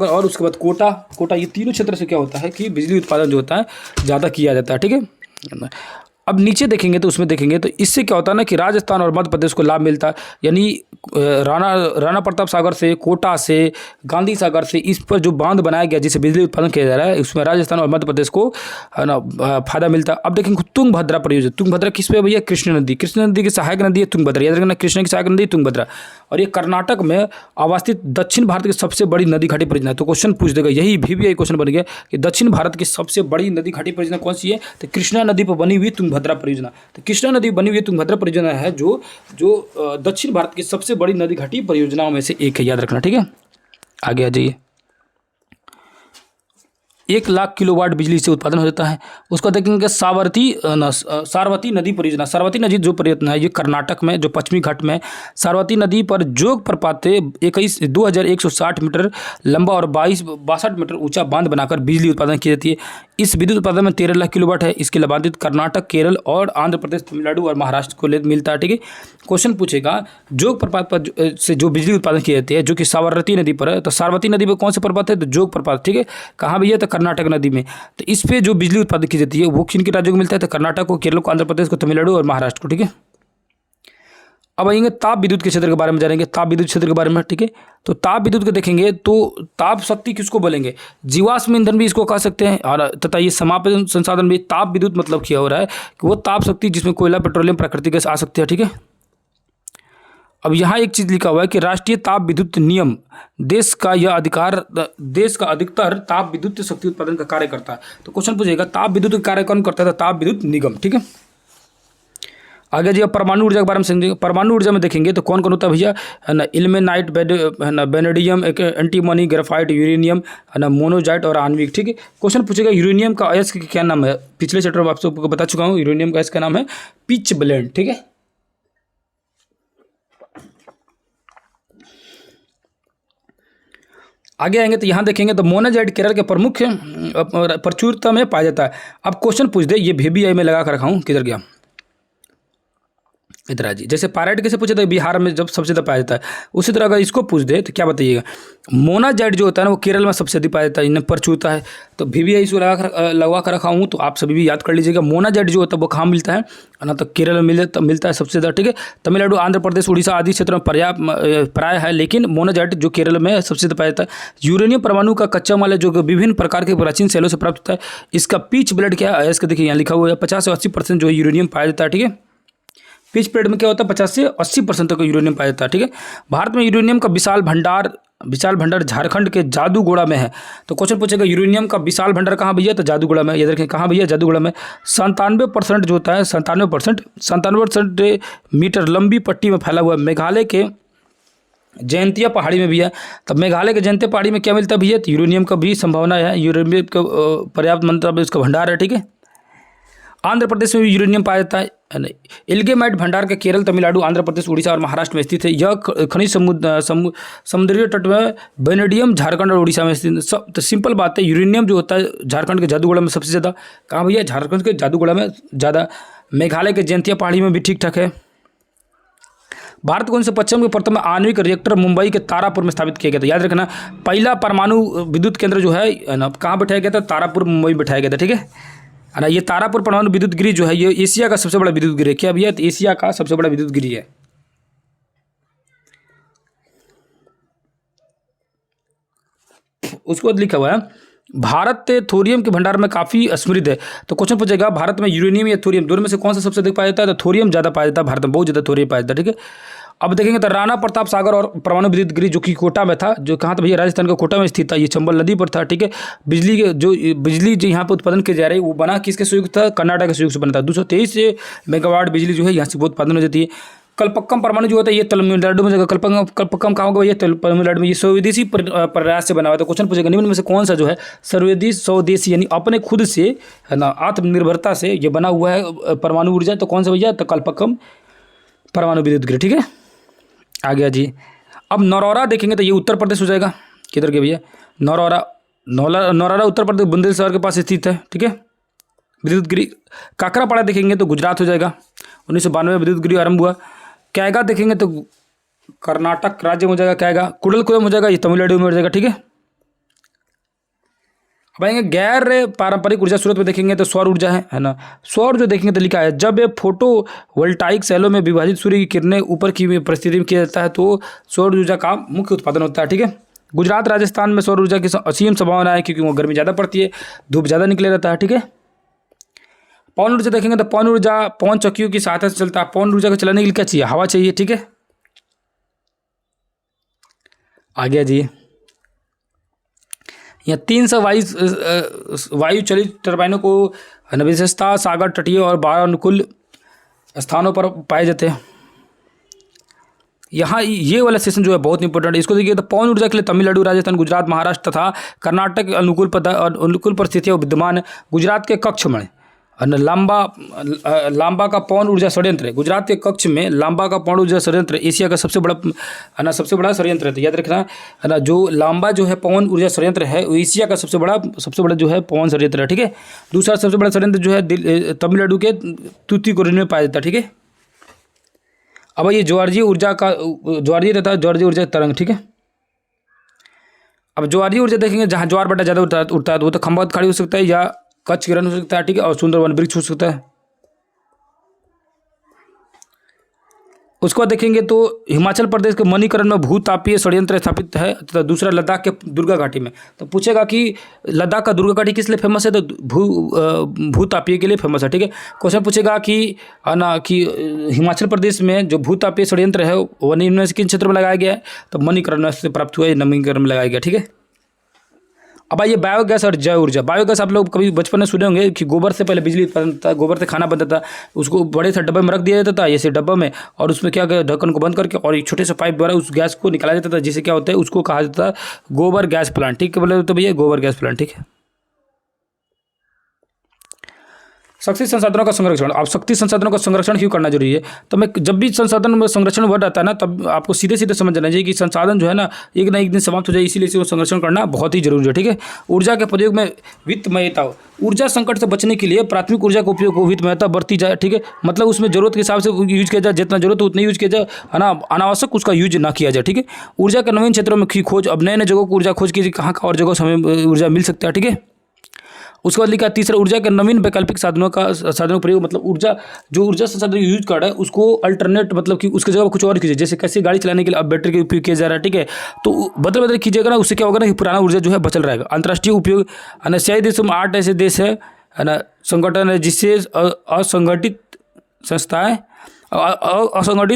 और उसके बाद कोटा। ये तीनों क्षेत्र से क्या होता है कि बिजली उत्पादन जो होता है ज़्यादा किया जाता है, ठीक है। अब नीचे देखेंगे तो उसमें देखेंगे तो इससे क्या होता है ना कि राजस्थान और मध्य प्रदेश को लाभ मिलता है, यानी राणा प्रताप सागर से, कोटा से, गांधी सागर से, इस पर जो बांध बनाया गया जिससे बिजली उत्पादन किया जा रहा है, उसमें राजस्थान और मध्य प्रदेश को है ना फायदा मिलता है। अब देखेंगे तुंगभद्रा परियोजना। तुंगभद्रा किस पे भैया, कृष्ण नदी की सहायक नदी है तुंगभद्रा, याद रखना, कृष्ण की सहायक नदी तुंगभद्रा। और ये कर्नाटक में अवस्थित दक्षिण भारत की सबसे बड़ी नदी घाटी परियोजना है। तो क्वेश्चन पूछ देगा, यही क्वेश्चन बन गया कि दक्षिण भारत की सबसे बड़ी नदी घाटी परियोजना कौन सी है, तो कृष्णा नदी पर बनी हुई तुंगभद्रा तुंगभद्रा परियोजना। तो कृष्णा नदी बनी हुई तुंगभद्रा परियोजना है जो जो दक्षिण भारत की सबसे बड़ी नदी घाटी परियोजनाओं में से एक है, याद रखना, ठीक है। आगे आ जाइए। 1 लाख किलोवाट बिजली से उत्पादन हो जाता है। उसको देखेंगे सारवती नदी परियोजना। सारवती नदी जो परियोजना है ये कर्नाटक में, जो पश्चिमी घाट में सारवती नदी पर जोग प्रपात 2160 मीटर लंबा और 62 मीटर ऊंचा बांध बनाकर बिजली उत्पादन की जाती है। इस विद्युत उत्पादन में 13 लाख किलोवाट है। इसके लाभान्वित कर्नाटक, केरल और आंध्र प्रदेश, तमिलनाडु और महाराष्ट्र को मिलता है, ठीक है। क्वेश्चन पूछेगा जोग प्रपात पर से जो बिजली उत्पादन की जाती है जो कि साबरमती नदी पर है, तो साबरमती नदी पर कौन सा प्रपात है? तो जोग प्रपात, ठीक है। कहाँ भैया? तो कर्नाटक नदी में। तो इस पे जो बिजली उत्पादन की जाती है वो किन के राज्यों को मिलता है? तो कर्नाटक को, केरल को, आंध्र प्रदेश को, तमिलनाडु और महाराष्ट्र को, ठीक है। अब आएंगे ताप विद्युत के क्षेत्र के बारे में जानेंगे, ताप विद्युत क्षेत्र के बारे में, ठीक है। तो ताप विद्युत को देखेंगे तो ताप शक्ति किसको बोलेंगे? जीवाश्म ईंधन भी इसको कह सकते हैं, और तथा ये समापन संसाधन भी। ताप विद्युत मतलब क्या हो रहा है कि वो ताप शक्ति जिसमें कोयला, पेट्रोलियम, प्राकृतिक गैस आ सकती है, ठीक है। अब यहाँ एक चीज लिखा हुआ है कि राष्ट्रीय ताप विद्युत नियम देश का अधिकतर ताप विद्युत शक्ति उत्पादन का कार्य करता है। तो क्वेश्चन पूछेगा ताप विद्युत का कार्य कौन करता है? तो ताप विद्युत निगम, ठीक है। आगे जी, अब परमाणु ऊर्जा के बारे में समझेंगे। परमाणु ऊर्जा में देखेंगे तो कौन कौन होता है भैया? है ना, इल्मेनाइट, है ना, बेनेडियम, एंटीमनी, ग्रेफाइट, यूरेनियम, है ना, मोनोजाइट और आणविक, ठीक है। क्वेश्चन पूछेगा यूरेनियम का अयस्क क्या नाम है? पिछले चैप्टर में आपको बता चुका हूँ, यूरेनियम का अयस्क का नाम है पिच ब्लेंड, ठीक है। आगे आएंगे तो यहाँ देखेंगे तो मोनाजाइट केरल के प्रमुख प्रचुरता में पाया जाता है। अब क्वेश्चन पूछ दे, ये VBI में लगा कर रखा हूँ, किधर गया? इधर जी। जैसे पायराइट कैसे पूछे थे बिहार में जब सबसे ज़्यादा पाया जाता है, उसी तरह अगर इसको पूछ दे तो क्या बताइएगा? मोनाजाइट जो होता है ना वो केरल में सबसे अधिक पाया जाता है, इन्हें प्रचुरता है। तो VBI इसको लगवा कर रखा हूँ, तो आप सभी भी याद कर लीजिएगा। मोनाजाइट जो होता है वो कहाँ मिलता है ना? तो केरल में मिलता है सबसे ज़्यादा, ठीक है। तमिलनाडु, आंध्र प्रदेश, उड़ीसा आदि क्षेत्रों में प्राय है, लेकिन मोनाजाइट जो केरल में सबसे ज़्यादा पाया जाता है। यूरेनियम परमाणु का कच्चा माल है जो विभिन्न प्रकार के प्राचीन शैलों से प्राप्त होता है। इसका पिच ब्लेड क्या है? इसका देखिए यहाँ लिखा हुआ है 50 से 80% जो है यूरेनियम पाया जाता है, ठीक है। पिच ब्लेड में क्या होता है? 50 से 80% तक यूरेनियम पाया जाता है, ठीक है। भारत में यूरेनियम का विशाल भंडार झारखंड के जादूगोड़ा में है। तो क्वेश्चन पूछेगा यूरेनियम का विशाल भंडार कहाँ भैया? तो जादूगोड़ा में। ये देखें कहाँ भैया? जादूगोड़ा में। 97% जो होता है 97% मीटर लंबी पट्टी में फैला हुआ है। मेघालय के जयंतिया पहाड़ी में भी है। तब मेघालय के जयंतिया पहाड़ी में क्या मिलता है भैया? तो यूरेनियम का भी संभावना है, यूरेनियम का पर्याप्त मात्रा में उसका भंडार है, ठीक है। आंध्र प्रदेश में भी यूरेनियम पाया जाता है। इल्मेनाइट भंडार के केरल, तमिलनाडु, आंध्र प्रदेश, उड़ीसा और महाराष्ट्र में स्थित है। यह खनिज समुद्रीय तट में वेनेडियम झारखंड और उड़ीसा में स्थित। तो सिंपल बात है, यूरेनियम जो होता है झारखंड के जादूगोड़ा में सबसे ज़्यादा। कहाँ भैया? झारखंड के जादूगोड़ा में ज़्यादा। मेघालय के जयंतिया पहाड़ी में भी ठीक ठाक है। भारत को उनसे पश्चिम के प्रथम आणविक रिएक्टर मुंबई के तारापुर में स्थापित किया गया था। याद रखना, पहला परमाणु विद्युत केंद्र जो है ना कहाँ बैठाया गया था? तारापुर, मुंबई बैठाया गया था, ठीक है ना। ये तारापुर परमाणु विद्युत गृह जो है ये एशिया का सबसे बड़ा विद्युत गृह है। क्या भैया? तो एशिया का सबसे बड़ा विद्युत गृह है। उसको लिखा हुआ है भारत थोरियम के भंडार में काफी समृद्ध है। तो क्वेश्चन पूछेगा भारत में यूरेनियम या थोरियम दोनों में से कौन सा सबसे अधिक पाया जाता है? तो थोरियम ज्यादा पाया जाता है, भारत में बहुत ज्यादा थोरियम पाया जाता है, ठीक है। अब देखेंगे तो राणा प्रताप सागर और परमाणु विद्युत गृह जो कि कोटा में था, जो कहाँ था भैया? राजस्थान के कोटा में स्थित था। ये चंबल नदी पर था, ठीक है। बिजली जो यहाँ पर उत्पादन की जा रही है वो बना किसके सहयोग था? कर्नाटक के सहयोग से बना था। 223 मेगावाट बिजली जो है यहाँ से उत्पादन हो जाती है। कल्पक्कम परमाणु जो होता है ये तमिलनाडु में जगह। कल्पक्कम कहाँ होगा? ये तमिलनाडु में। ये स्वदेशी प्रयास से बना हुआ था। क्वेश्चन पूछेगा निम्न में से कौन सा जो है स्वदेशी यानी अपने खुद से, है ना, आत्मनिर्भरता से ये बना हुआ है परमाणु ऊर्जा? तो कौन सा भैया? तो कल्पक्कम परमाणु विद्युत गृह, ठीक है। आ गया जी। अब नौरौरा देखेंगे तो ये उत्तर प्रदेश हो जाएगा। किधर के भैया? नौरौरा उत्तर प्रदेश बुंदेलशहर के पास स्थित है, ठीक है। विद्युत गृह काकरापाड़ा देखेंगे तो गुजरात हो जाएगा। 1992 में विद्युत गृह आरंभ हुआ। कैगा देखेंगे तो कर्नाटक राज्य में हो जाएगा कैगा। कुडलकुलम हो जाएगा, ये तमिलनाडु में हो जाएगा, ठीक है। अब आएंगे गैर पारंपरिक ऊर्जा स्रोत में देखेंगे तो सौर ऊर्जा है ना। सौर जो देखेंगे तो लिखा है जब ये फोटो वोल्टाइक सेलों में विभाजित सूर्य की किरणें ऊपर की परिस्थिति में किया जाता है तो सौर ऊर्जा का मुख्य उत्पादन होता है, ठीक है। गुजरात राजस्थान में सौर ऊर्जा की असीम संभावना है क्योंकि वो गर्मी ज़्यादा पड़ती है, धूप ज़्यादा निकले रहता है, ठीक है। पवन ऊर्जा देखेंगे तो पवन ऊर्जा पवन चक्कियों की सहायता से चलता है। पवन ऊर्जा को चलाने के लिए क्या चाहिए? हवा चाहिए, ठीक है। आ गया जी। यहाँ 300 वायु चलित टर्बाइनों को विशेषता सागर तटीय और बाढ़ अनुकूल स्थानों पर पाए जाते हैं। यहाँ ये वाला सेशन जो है बहुत इंपॉर्टेंट है, इसको देखिए। तो पवन ऊर्जा के लिए तमिलनाडु, राजस्थान, गुजरात, महाराष्ट्र तथा कर्नाटक अनुकूल परिस्थितियाँ विद्यमान है। गुजरात के कक्ष में लांबा का पवन ऊर्जा संयंत्र है। गुजरात के कक्ष में लांबा का पवन ऊर्जा संयंत्र एशिया का सबसे बड़ा संयंत्र है। तो याद रखना है ना, जो लांबा जो है पवन ऊर्जा संयंत्र है वो एशिया का सबसे बड़ा जो है पवन संयंत्र है, ठीक है। दूसरा सबसे बड़ा संयंत्र जो है तमिलनाडु के तूतीकोरिन में पाया जाता है, ठीक है। अब ये ज्वारीय ऊर्जा ऊर्जा तरंग, ठीक है। अब ज्वारीय ऊर्जा देखेंगे, जहाँ ज्वार बटा ज़्यादा उठता है तो वो तो खंभात खाड़ी हो सकता है या कच्छ किरण हो सकता है, ठीक है, और सुंदर वन वृक्ष हो सकता है। उसके बाद देखेंगे तो हिमाचल प्रदेश के मणिकरण में भूतापीय षड्यंत्र स्थापित है तथा दूसरा लद्दाख के दुर्गा घाटी में। तो पूछेगा कि लद्दाख का दुर्गा घाटी किस लिए फेमस है, तो भूतापीय के लिए फेमस है, ठीक है। क्वेश्चन पूछेगा कि हिमाचल प्रदेश में जो भूतापीय षड्यंत्र है वो निम्न से किन क्षेत्र में लगाया गया है, तो मणिकरण से प्राप्त हुआ है, मणिकरण में लगाया गया, ठीक है। अब आइए बायोगैस और जैव ऊर्जा। बायोगैस आप लोग कभी बचपन में सुने होंगे कि गोबर से पहले बिजली उत्पादन था, गोबर से खाना बनता था, उसको बड़े से डब्बे में रख दिया जाता था, ऐसे डब्बे में, और उसमें क्या ढक्कन को बंद करके और एक छोटे से पाइप द्वारा उस गैस को निकाला जाता था, जिससे क्या होता है उसको कहा जाता है गोबर गैस प्लांट, ठीक है। बोले तो भैया गोबर गैस प्लांट, ठीक है। शक्ति संसाधनों का संरक्षण। अब शक्ति संसाधनों का संरक्षण क्यों करना जरूरी है, तो मैं जब भी संसाधन में संरक्षण वर्ड आता है ना, तब आपको सीधे समझ जाना चाहिए कि संसाधन जो है ना एक दिन समाप्त हो जाए, इसीलिए इसको संरक्षण करना बहुत ही जरूरी है, ठीक है। ऊर्जा के प्रयोग में वित्तमयता। ऊर्जा संकट से बचने के लिए प्राथमिक ऊर्जा का उपयोग वित्तमयता बरती जाए, ठीक है। मतलब उसमें जरूरत के हिसाब से यूज किया जाए, जितना जरूरत हो उतना यूज किया जाए, है ना, अनावश्यक उसका यूज ना किया जाए, ठीक है। ऊर्जा के नवीन क्षेत्रों में खोज। अब नए जगहों को ऊर्जा खोज कीजिए, कहाँ और जगहों से हमें ऊर्जा मिल सकता है, ठीक है। उसके बाद लिखा तीसरा, ऊर्जा के नवीन वैकल्पिक साधनों प्रयोग। मतलब ऊर्जा संसाधन यूज कर रहा है उसको अल्टरनेट, मतलब कि उसकी जगह कुछ और कीजिए। जैसे कैसे गाड़ी चलाने के लिए अब बैटरी का उपयोग किया जा रहा है, ठीक है। तो बदल कीजिएगा ना, उससे क्या होगा ना कि पुराना ऊर्जा जो है बचल रहेगा। अंतर्राष्ट्रीय उपयोग, एशियाई देशों में 8 ऐसे देश है ना, संगठन है जिससे असंगठित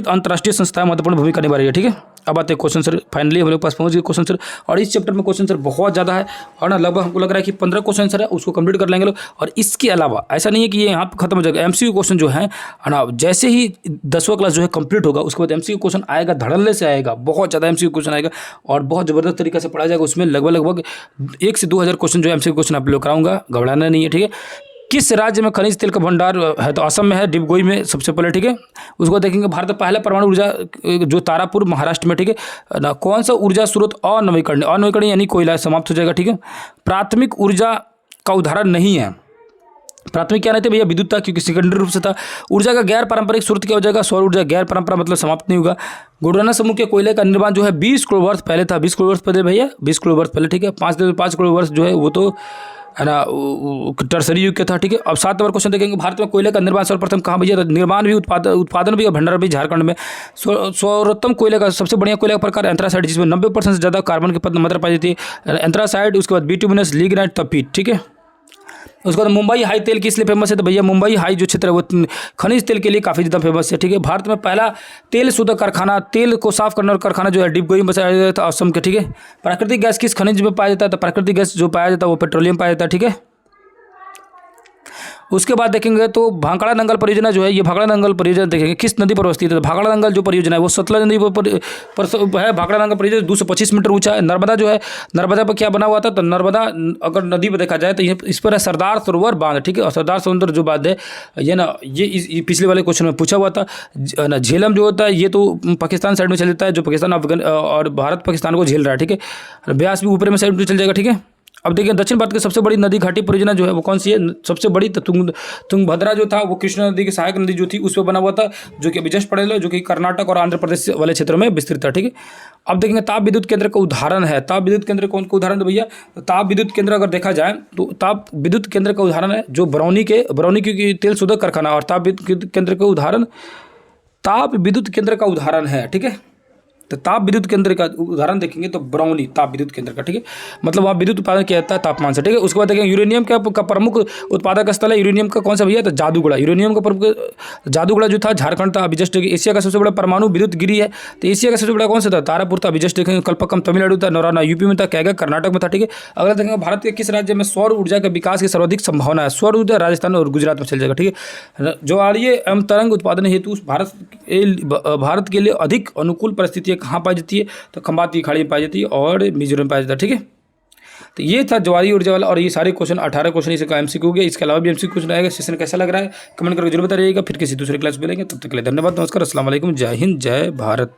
अंतर्राष्ट्रीय संस्थाएं महत्वपूर्ण भूमिका निभा रही है, ठीक है। अब आते हैं क्वेश्चन सर, फाइनली हम लोग पास पहुंच गए क्वेश्चन सर। और इस चैप्टर में क्वेश्चन सर बहुत ज़्यादा है, और ना लगभग हमको लग रहा है कि 15 क्वेश्चन सर है, उसको कंप्लीट कर लेंगे लोग। और इसके अलावा ऐसा नहीं है कि ये यहाँ पर खत्म हो जाएगा। एमसीक्यू क्वेश्चन जो है ना, जैसे ही 10वां क्लास जो है कंप्लीट होगा उसके बाद एमसीक्यू क्वेश्चन आएगा, धड़ल्ले से आएगा, बहुत ज़्यादा एमसीक्यू क्वेश्चन आएगा और बहुत ज़बरदस्त तरीके से पढ़ाया जाएगा। उसमें लगभग 1 से 2 हज़ार क्वेश्चन जो है एमसीक्यू क्वेश्चन आप लोग कराऊंगा, घबराना नहीं है, ठीक है। किस राज्य में खनिज तेल का भंडार है, तो असम में है, डिगबोई में सबसे पहले, ठीक है। उसको देखेंगे भारत में पहला परमाणु ऊर्जा जो तारापुर महाराष्ट्र में, ठीक है ना। कौन सा ऊर्जा स्रोत अनवीकरणीय यानी कोयला समाप्त हो जाएगा, ठीक है। प्राथमिक ऊर्जा का उदाहरण नहीं है। प्राथमिक क्या नहीं थे भैया, विद्युत था, क्योंकि सेकेंडरी रूप से था। ऊर्जा का गैर पारंपरिक स्रोत क्या हो जाएगा, सौर ऊर्जा। गैर परंपरा मतलब समाप्त नहीं होगा। गोंडवाना समूह के कोयले का निर्माण जो है 20 करोड़ वर्ष पहले था, 20 करोड़ वर्ष पहले भैया, 20 करोड़ वर्ष पहले, ठीक है। 5 करोड़ वर्ष जो है वो तो है ना टर्सरी युग के था, ठीक है। अब 7 नंबर क्वेश्चन देखेंगे, भारत में कोयले का निर्माण सर्वप्रथम कहाँ भैया, निर्माण भी उत्पादन भी और भंडारण भी झारखंड में। सर्वोत्तम कोयले का सबसे बढ़िया कोयले का प्रकार एंथ्रासाइड, जिसमें 90% से ज़्यादा कार्बन की मात्रा पाई जाती है, एंथ्रासाइड। उसके बाद बिटुमिनस, लिग्नाइट, तपीट, ठीक है। उसके बाद मुंबई हाई तेल किस लिए फेमस है, तो भैया मुंबई हाई जो क्षेत्र है वो खनिज तेल के लिए काफ़ी ज़्यादा फेमस है, ठीक है। भारत में पहला तेल शुद्ध कारखाना, तेल को साफ करने वाला कारखाना जो है डिगबोई में बसाया जाता है, असम के, ठीक है। प्राकृतिक गैस किस खनिज में पाया जाता है, तो प्राकृतिक गैस जो पाया जाता है वो पेट्रोलियम पाया जाता है, ठीक है। उसके बाद देखेंगे तो भाखड़ा नंगल परियोजना जो है, ये भाखड़ा नंगल परियोजना देखेंगे किस नदी पर स्थित है, तो भाखड़ा नंगल जो परियोजना है वो सतलज नदी पर है। भाखड़ा नंगल परियोजना 225 मीटर ऊंचा है। नर्मदा जो है, नर्मदा पर क्या बना हुआ था, तो नर्मदा अगर नदी पर देखा जाए तो इस पर है सरदार सरोवर बांध, ठीक है। और सरदार सरोवर जो बांध है ये ना, ये पिछले वाले क्वेश्चन में पूछा हुआ था ना। झेलम जो होता है ये तो पाकिस्तान साइड में चल जाता है, जो पाकिस्तान और भारत पाकिस्तान को झेल रहा है, ठीक है। ब्यास भी ऊपर में साइड में चल जाएगा, ठीक है। अब देखिए दक्षिण भारत की सबसे बड़ी नदी घाटी परियोजना जो है वो कौन सी है, सबसे बड़ी तो तुंगभद्रा जो था वो कृष्णा नदी की सहायक नदी जो थी उस पर बना हुआ था, जो कि अभी जस्ट पड़े जो कि कर्नाटक और आंध्र प्रदेश वाले क्षेत्रों में विस्तृत था, ठीक है। अब देखेंगे ताप विद्युत केंद्र का उदाहरण है। ताप विद्युत केंद्र कौन का उदाहरण है भैया, ताप विद्युत केंद्र अगर देखा जाए तो ताप विद्युत केंद्र का उदाहरण है जो बरौनी की तेल शोधक कारखाना, और ताप विद्युत केंद्र का उदाहरण है, ठीक है। ताप विद्युत केंद्र का उदाहरण है जो बरौनी की तेल शोधक कारखाना और ताप विद्युत केंद्र का उदाहरण है, ठीक है। ताप विद्युत केंद्र का उदाहरण है जो बरौनी की तेल शोधक कारखाना और ताप विद्युत केंद्र का उदाहरण ताप विद्युत केंद्र का उदाहरण है, ठीक है। तो ताप विद्युत केंद्र का उदाहरण देखेंगे तो बरौनी ताप विद्युत केंद्र का, ठीक है, मतलब वहाँ विद्युत उत्पादन किया जाता है तापमान से, ठीक है। उसके बाद देखेंगे यूरेनियम का प्रमुख उत्पादक स्थल है यूरेनियम का कौन सा भैया, तो जादूगढ़ा। यूरेनियम का प्रमुख जादूगढ़ा जो था झारखंड था, अभी जस्ट एशिया का सबसे बड़ा परमाणु विद्युत गिरी है। तो एशिया का सबसे बड़ा कौन सा था, तारापुर था, अभी जस्ट देखेंगे। कल्पक्कम तमिलनाडु था, नौराना यूपी में था, कैगा कर्नाटक में था, ठीक है। अगला देखेंगे भारत के किस राज्य में सौर ऊर्जा के विकास की सर्वाधिक संभावना है, सौर ऊर्जा राजस्थान और गुजरात में चल जाएगा, ठीक है। ज्वारीय एवं तरंग उत्पादन हेतु भारत के लिए अधिक अनुकूल परिस्थितियाँ कहाँ पाई जाती है, तो खंबात की खाड़ी में पाई जाती है और मिजोरम में पाया जाता है, ठीक है। तो ये था ज्वारीय ऊर्जा वाला, और ये सारे क्वेश्चन 18 क्वेश्चन इसका एमसीक्यू हो गया। इसके अलावा भी एमसीक्यू क्वेश्चन आएगा। सेशन कैसा लग रहा है कमेंट करके जरूर बताइएगा। फिर किसी दूसरे क्लास में मिलेंगे, तब तक के लिए धन्यवाद, नमस्कार, अस्सलाम वालेकुम, जय हिंद, जय भारत।